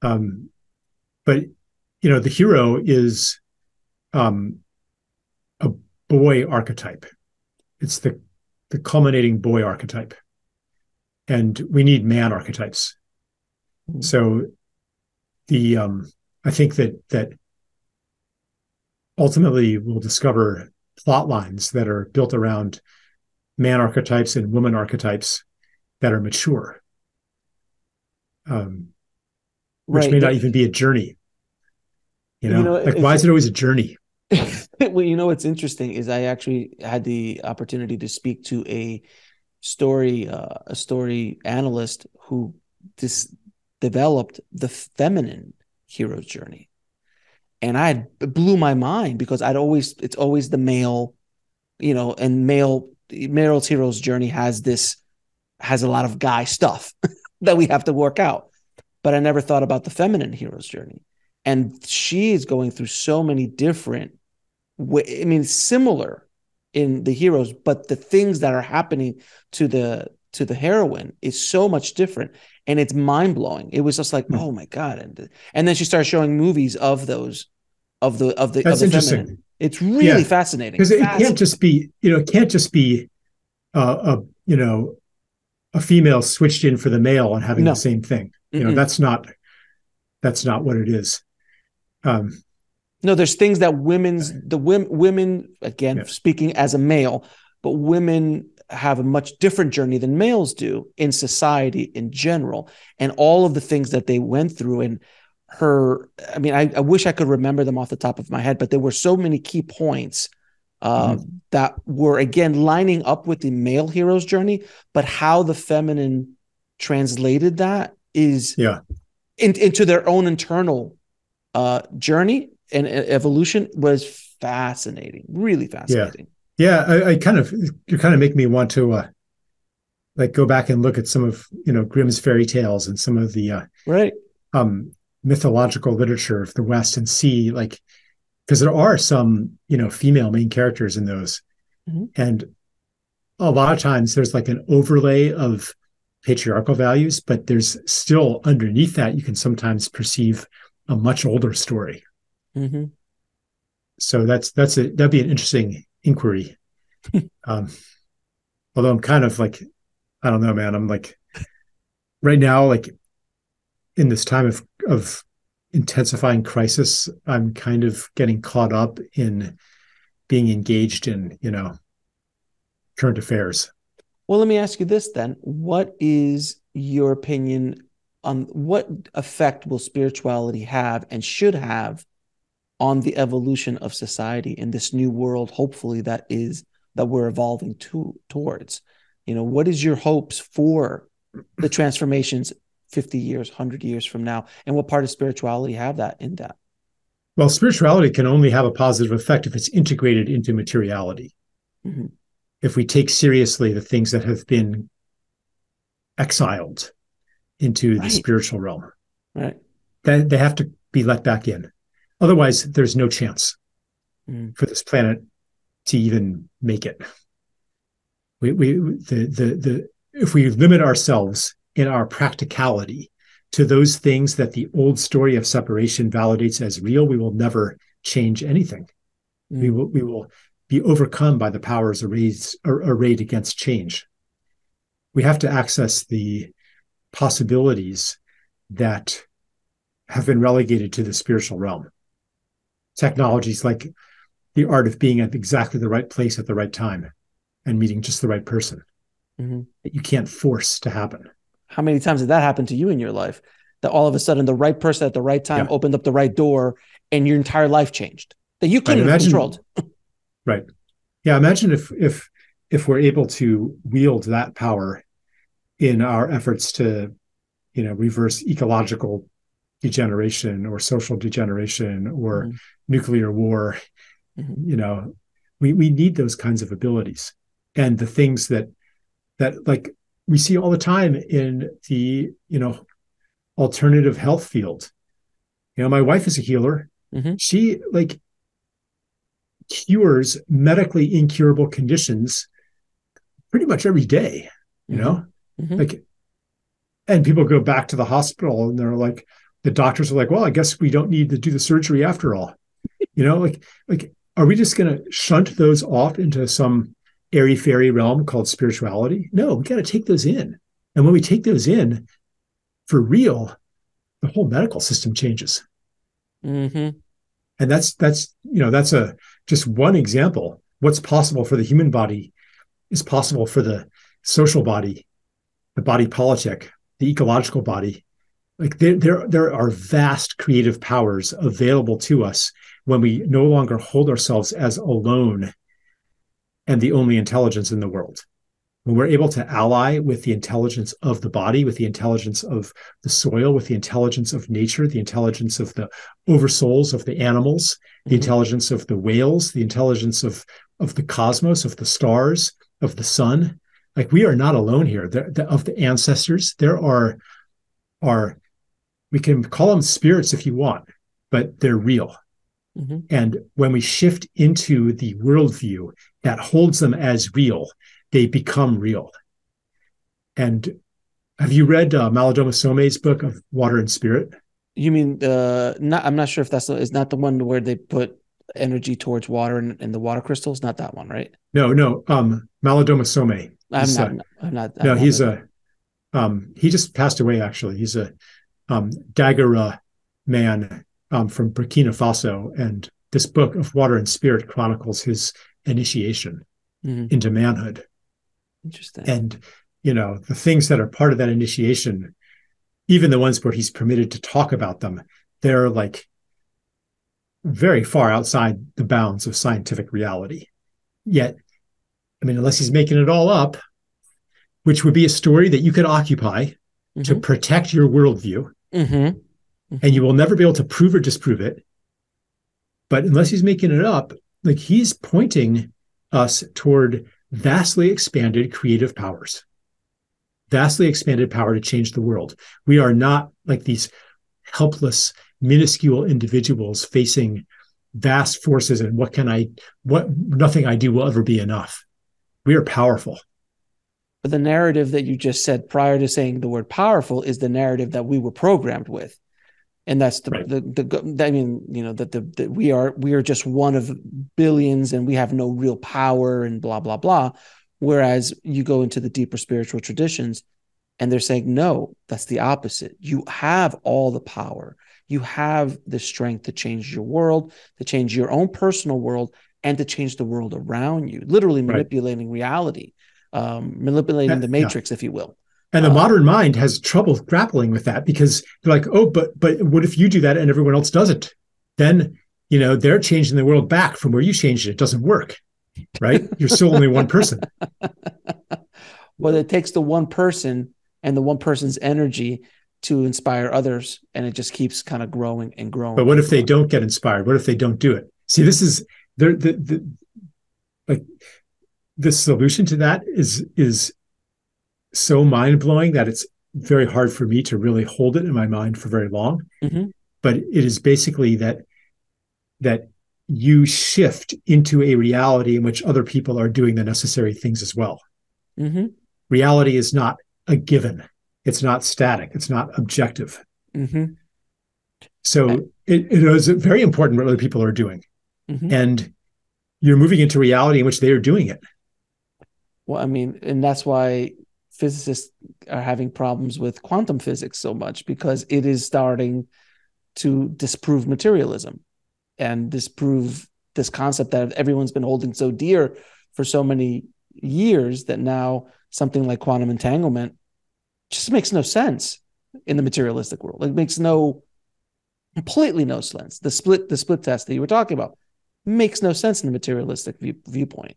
But, you know, the hero is a boy archetype. It's the culminating boy archetype. And we need man archetypes. Mm-hmm. So I think that ultimately we'll discover plot lines that are built around man archetypes and woman archetypes that are mature, which may not even be a journey. You know, like, why is it always a journey? Well, you know, what's interesting is I actually had the opportunity to speak to a story analyst who developed the feminine hero's journey. And it blew my mind, because it's always the male, you know, and male's hero's journey has a lot of guy stuff that we have to work out. But I never thought about the feminine hero's journey. And she is going through so many different similar in the heroes, but the things that are happening to the heroine is so much different. And it's mind blowing. It was just like, oh my God. And then she started showing movies of those, of the interesting. Feminine. It's really fascinating. Because it can't just be, a female switched in for the male and having the same thing. You know, that's not what it is. No, there's things that women, again, speaking as a male, but women have a much different journey than males do in society in general, and all of the things that they went through. And I wish I could remember them off the top of my head, but there were so many key points that were, again, lining up with the male hero's journey, but how the feminine translated that is into their own internal journey and evolution was fascinating, really fascinating. I kind of make me want to go back and look at some of Grimm's fairy tales and some of the mythological literature of the West and see, because there are some female main characters in those, and a lot of times there's an overlay of patriarchal values, but there's still underneath that you can sometimes perceive a much older story. So that'd be an interesting inquiry. Although I'm kind of I don't know, man. I'm right now, in this time of intensifying crisis, I'm kind of getting caught up in being engaged in, current affairs. Well, let me ask you this then. What is your opinion on what effect will spirituality have and should have on the evolution of society in this new world, hopefully that we're evolving towards? What is your hopes for the transformations 50 years, 100 years from now? And what part of spirituality have that in that? Well, spirituality can only have a positive effect if it's integrated into materiality. Mm-hmm. If we take seriously the things that have been exiled into the spiritual realm, right? Then they have to be let back in. Otherwise, there's no chance for this planet to even make it. If we limit ourselves in our practicality to those things that the old story of separation validates as real, we will never change anything. We will be overcome by the powers arrayed against change. We have to access the possibilities that have been relegated to the spiritual realm. Technologies like the art of being at exactly the right place at the right time and meeting just the right person that you can't force to happen. How many times did that happen to you in your life? That all of a sudden the right person at the right time opened up the right door and your entire life changed that you couldn't have controlled. Right. Yeah. Imagine if we're able to wield that power in our efforts to, reverse ecological degeneration or social degeneration or nuclear war. We need those kinds of abilities. And the things that like we see all the time in the, alternative health field. My wife is a healer. She cures medically incurable conditions pretty much every day, and people go back to the hospital and they're like, the doctors are like, well, I guess we don't need to do the surgery after all. Are we just going to shunt those off into some airy-fairy realm called spirituality? No, we got to take those in. And when we take those in for real, the whole medical system changes. And that's just one example. What's possible for the human body is possible for the social body, the body politic, the ecological body. There are vast creative powers available to us when we no longer hold ourselves as alone and the only intelligence in the world. When we're able to ally with the intelligence of the body, with the intelligence of the soil, with the intelligence of nature, the intelligence of the oversouls of the animals, the intelligence of the whales, the intelligence of the cosmos, of the stars, of the sun. We are not alone here. Of the ancestors, there are we can call them spirits if you want, but they're real. And when we shift into the worldview that holds them as real, they become real. And have you read Malidoma Some's book of Water and Spirit? You mean I'm not sure if is not the one where they put energy towards water and the water crystals? Not that one, right? No. Malidoma Some. He just passed away, actually. He's a Daguerre man from Burkina Faso. And this book of Water and Spirit chronicles his initiation into manhood. Interesting. And, the things that are part of that initiation, even the ones where he's permitted to talk about them, they're very far outside the bounds of scientific reality. Yet, unless he's making it all up, which would be a story that you could occupy to protect your worldview, and you will never be able to prove or disprove it. But unless he's making it up, he's pointing us toward vastly expanded creative powers, vastly expanded power to change the world. We are not like these helpless, minuscule individuals facing vast forces and nothing I do will ever be enough. We are powerful. But the narrative that you just said prior to saying the word powerful is the narrative that we were programmed with. And that's that we are just one of billions and we have no real power and blah, blah, blah. Whereas you go into the deeper spiritual traditions, And they're saying, no, that's the opposite. You have all the power. You have the strength to change your world, to change your own personal world, and to change the world around you, literally manipulating reality, manipulating the matrix, if you will. And the modern mind has trouble grappling with that, because they're like, oh, but what if you do that and everyone else doesn't? Then, they're changing the world back from where you changed it. It doesn't work, right? You're still only one person. Well, it takes the one person and the one person's energy to inspire others, and it just keeps kind of growing and growing. But what if they don't get inspired? What if they don't do it? See, this is the solution to that is so mind-blowing that it's very hard for me to really hold it in my mind for very long. Mm-hmm. But it is basically that you shift into a reality in which other people are doing the necessary things as well. Mm-hmm. Reality is not a given. It's not static. It's not objective. Mm-hmm. So it is very important what other people are doing. Mm-hmm. And you're moving into reality in which they are doing it. Well, I mean, and that's why physicists are having problems with quantum physics so much, because it is starting to disprove materialism and disprove this concept that everyone's been holding so dear for so many years, that now something like quantum entanglement just makes no sense in the materialistic world. It makes completely no sense. The split test that you were talking about makes no sense in the materialistic viewpoint.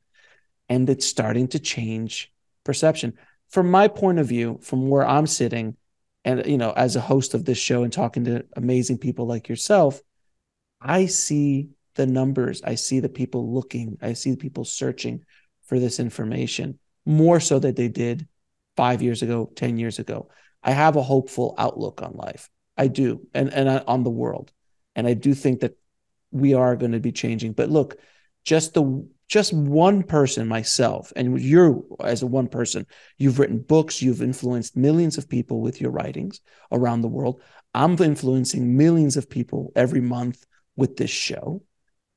And it's starting to change perception. From my point of view, from where I'm sitting, and as a host of this show and talking to amazing people like yourself, I see the numbers. I see the people looking. I see the people searching for this information more so than they did 5 years ago, 10 years ago. I have a hopeful outlook on life. I do, and on the world. And I do think that we are going to be changing. But look, just one person, myself, and you as a one person, you've written books, you've influenced millions of people with your writings around the world. I'm influencing millions of people every month with this show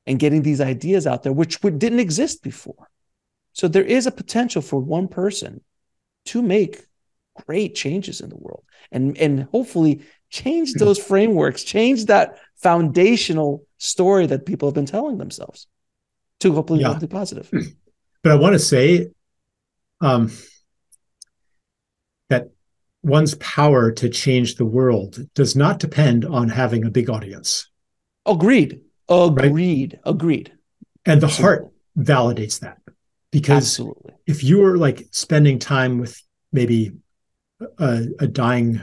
and getting these ideas out there, which didn't exist before. So there is a potential for one person to make great changes in the world and hopefully change those frameworks, change that foundational story that people have been telling themselves to hopefully be positive. But I want to say that one's power to change the world does not depend on having a big audience. Agreed. Right? Agreed. And the heart validates that. Because if you were like spending time with maybe a dying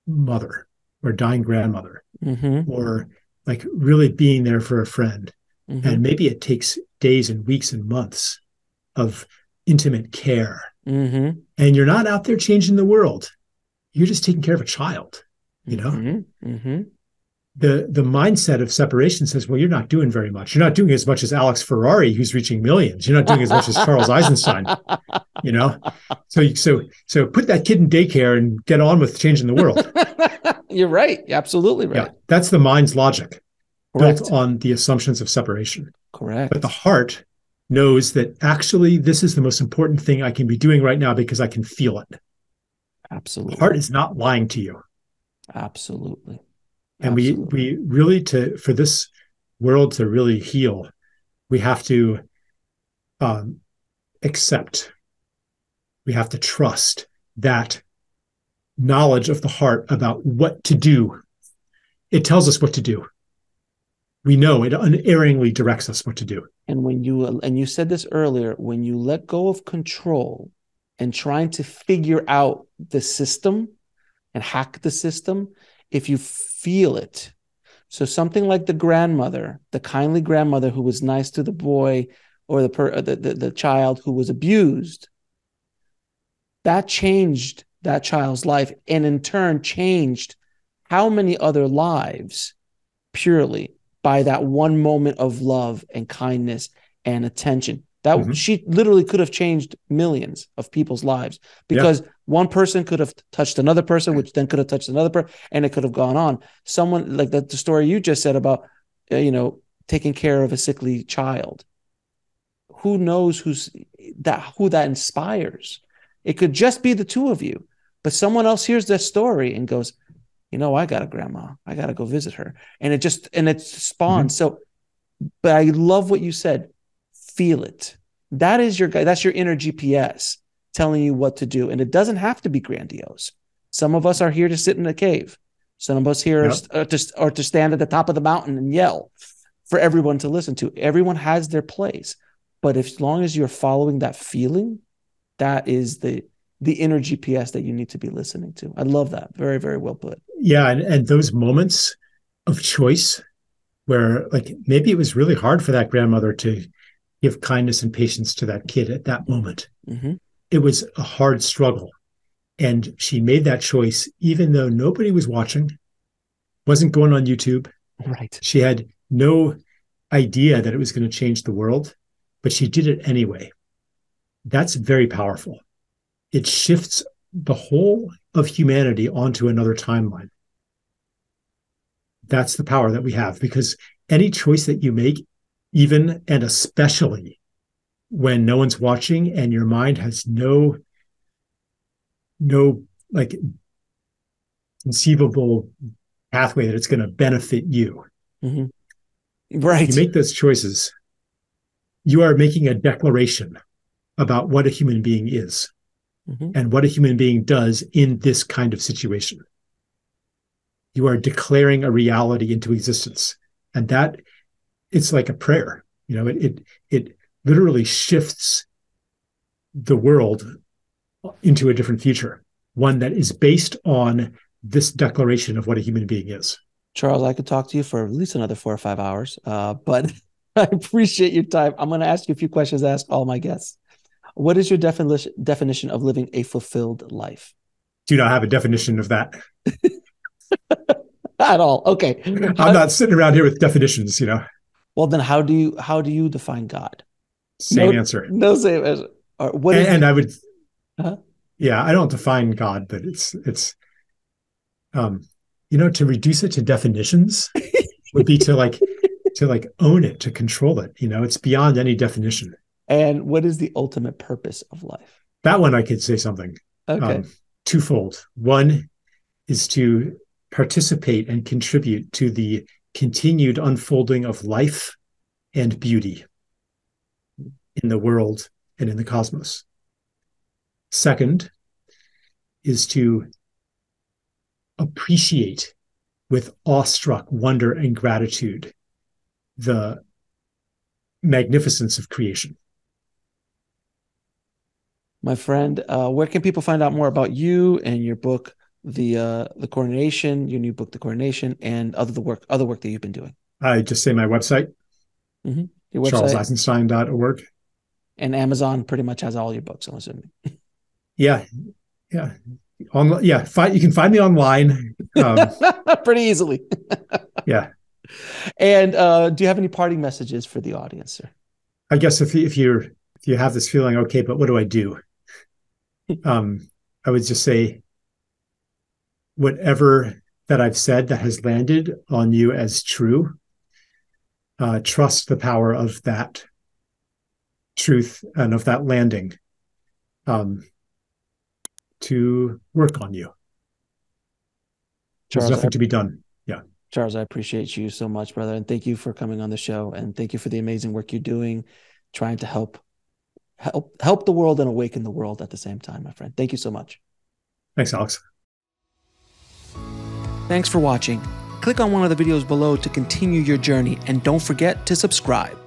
mother or dying grandmother, mm-hmm. or like really being there for a friend, mm-hmm. and maybe it takes days and weeks and months of intimate care, mm-hmm. and you're not out there changing the world, you're just taking care of a child, mm-hmm. Mm-hmm. The mindset of separation says, well, you're not doing very much. You're not doing as much as Alex Ferrari, who's reaching millions. You're not doing as much as Charles Eisenstein, So put that kid in daycare and get on with changing the world. You're right. You're absolutely right. Yeah, that's the mind's logic. Correct. Built on the assumptions of separation. Correct. But the heart knows that actually this is the most important thing I can be doing right now because I can feel it. Absolutely. The heart is not lying to you. Absolutely. And we really, for this world to really heal, we have to accept, we have to trust that knowledge of the heart about what to do. It tells us what to do. We know it unerringly directs us what to do. And you said this earlier, when you let go of control and trying to figure out the system and hack the system, if you feel it. So something like the kindly grandmother who was nice to the boy or the child who was abused, that changed that child's life, and in turn changed how many other lives purely by that one moment of love and kindness and attention. That mm-hmm. she literally could have changed millions of people's lives, because one person could have touched another person, which then could have touched another person, and it could have gone on. Someone like the story you just said about, taking care of a sickly child. Who knows who that inspires? It could just be the two of you, but someone else hears that story and goes, I got a grandma. I got to go visit her. And it spawns. So, but I love what you said. Feel it. That is your guy. That's your inner GPS telling you what to do. And it doesn't have to be grandiose. Some of us are here to sit in a cave. Some of us here are to stand at the top of the mountain and yell for everyone to listen to. Everyone has their place. But as long as you're following that feeling, that is the inner GPS that you need to be listening to. I love that. Very, very well put. Yeah. And those moments of choice where maybe it was really hard for that grandmother to give kindness and patience to that kid at that moment. It was a hard struggle. And she made that choice, even though nobody was watching, wasn't going on YouTube. Right. She had no idea that it was going to change the world, but she did it anyway. That's very powerful. It shifts the whole of humanity onto another timeline. That's the power that we have, because any choice that you make, even and especially when no one's watching and your mind has no conceivable pathway that it's going to benefit you. Right. You make those choices, you are making a declaration about what a human being is and what a human being does in this kind of situation. You are declaring a reality into existence. And that, it's like a prayer. It literally shifts the world into a different future, one that is based on this declaration of what a human being is. Charles, I could talk to you for at least another 4 or 5 hours, but I appreciate your time. I'm going to ask you a few questions I ask all my guests. What is your definition of living a fulfilled life? Do not have a definition of that. At all. Okay. I'm not sitting around here with definitions, Well, then how do you define God? Same answer. No same answer. I would, I don't define God, but it's to reduce it to definitions would be to own it, to control it. It's beyond any definition. And what is the ultimate purpose of life? That one I could say something. Okay. Twofold. One is to participate and contribute to the continued unfolding of life and beauty in the world and in the cosmos. Second is to appreciate with awestruck wonder and gratitude the magnificence of creation. My friend, where can people find out more about you and your book, the Coronation, your new book, The Coronation, and other work that you've been doing? I just say my website, your website, charleseisenstein.org. And Amazon pretty much has all your books, I'm assuming. Yeah. You can find me online. Pretty easily. Yeah. And do you have any parting messages for the audience, sir? I guess if you have this feeling, okay, but what do I do? I would just say, whatever that I've said that has landed on you as true, trust the power of that truth and of that landing to work on you. Charles, there's nothing to be done. Yeah. Charles, I appreciate you so much, brother. And thank you for coming on the show. And thank you for the amazing work you're doing, trying to help the world and awaken the world at the same time, my friend. Thank you so much. Thanks, Alex. Thanks for watching. Click on one of the videos below to continue your journey, and don't forget to subscribe.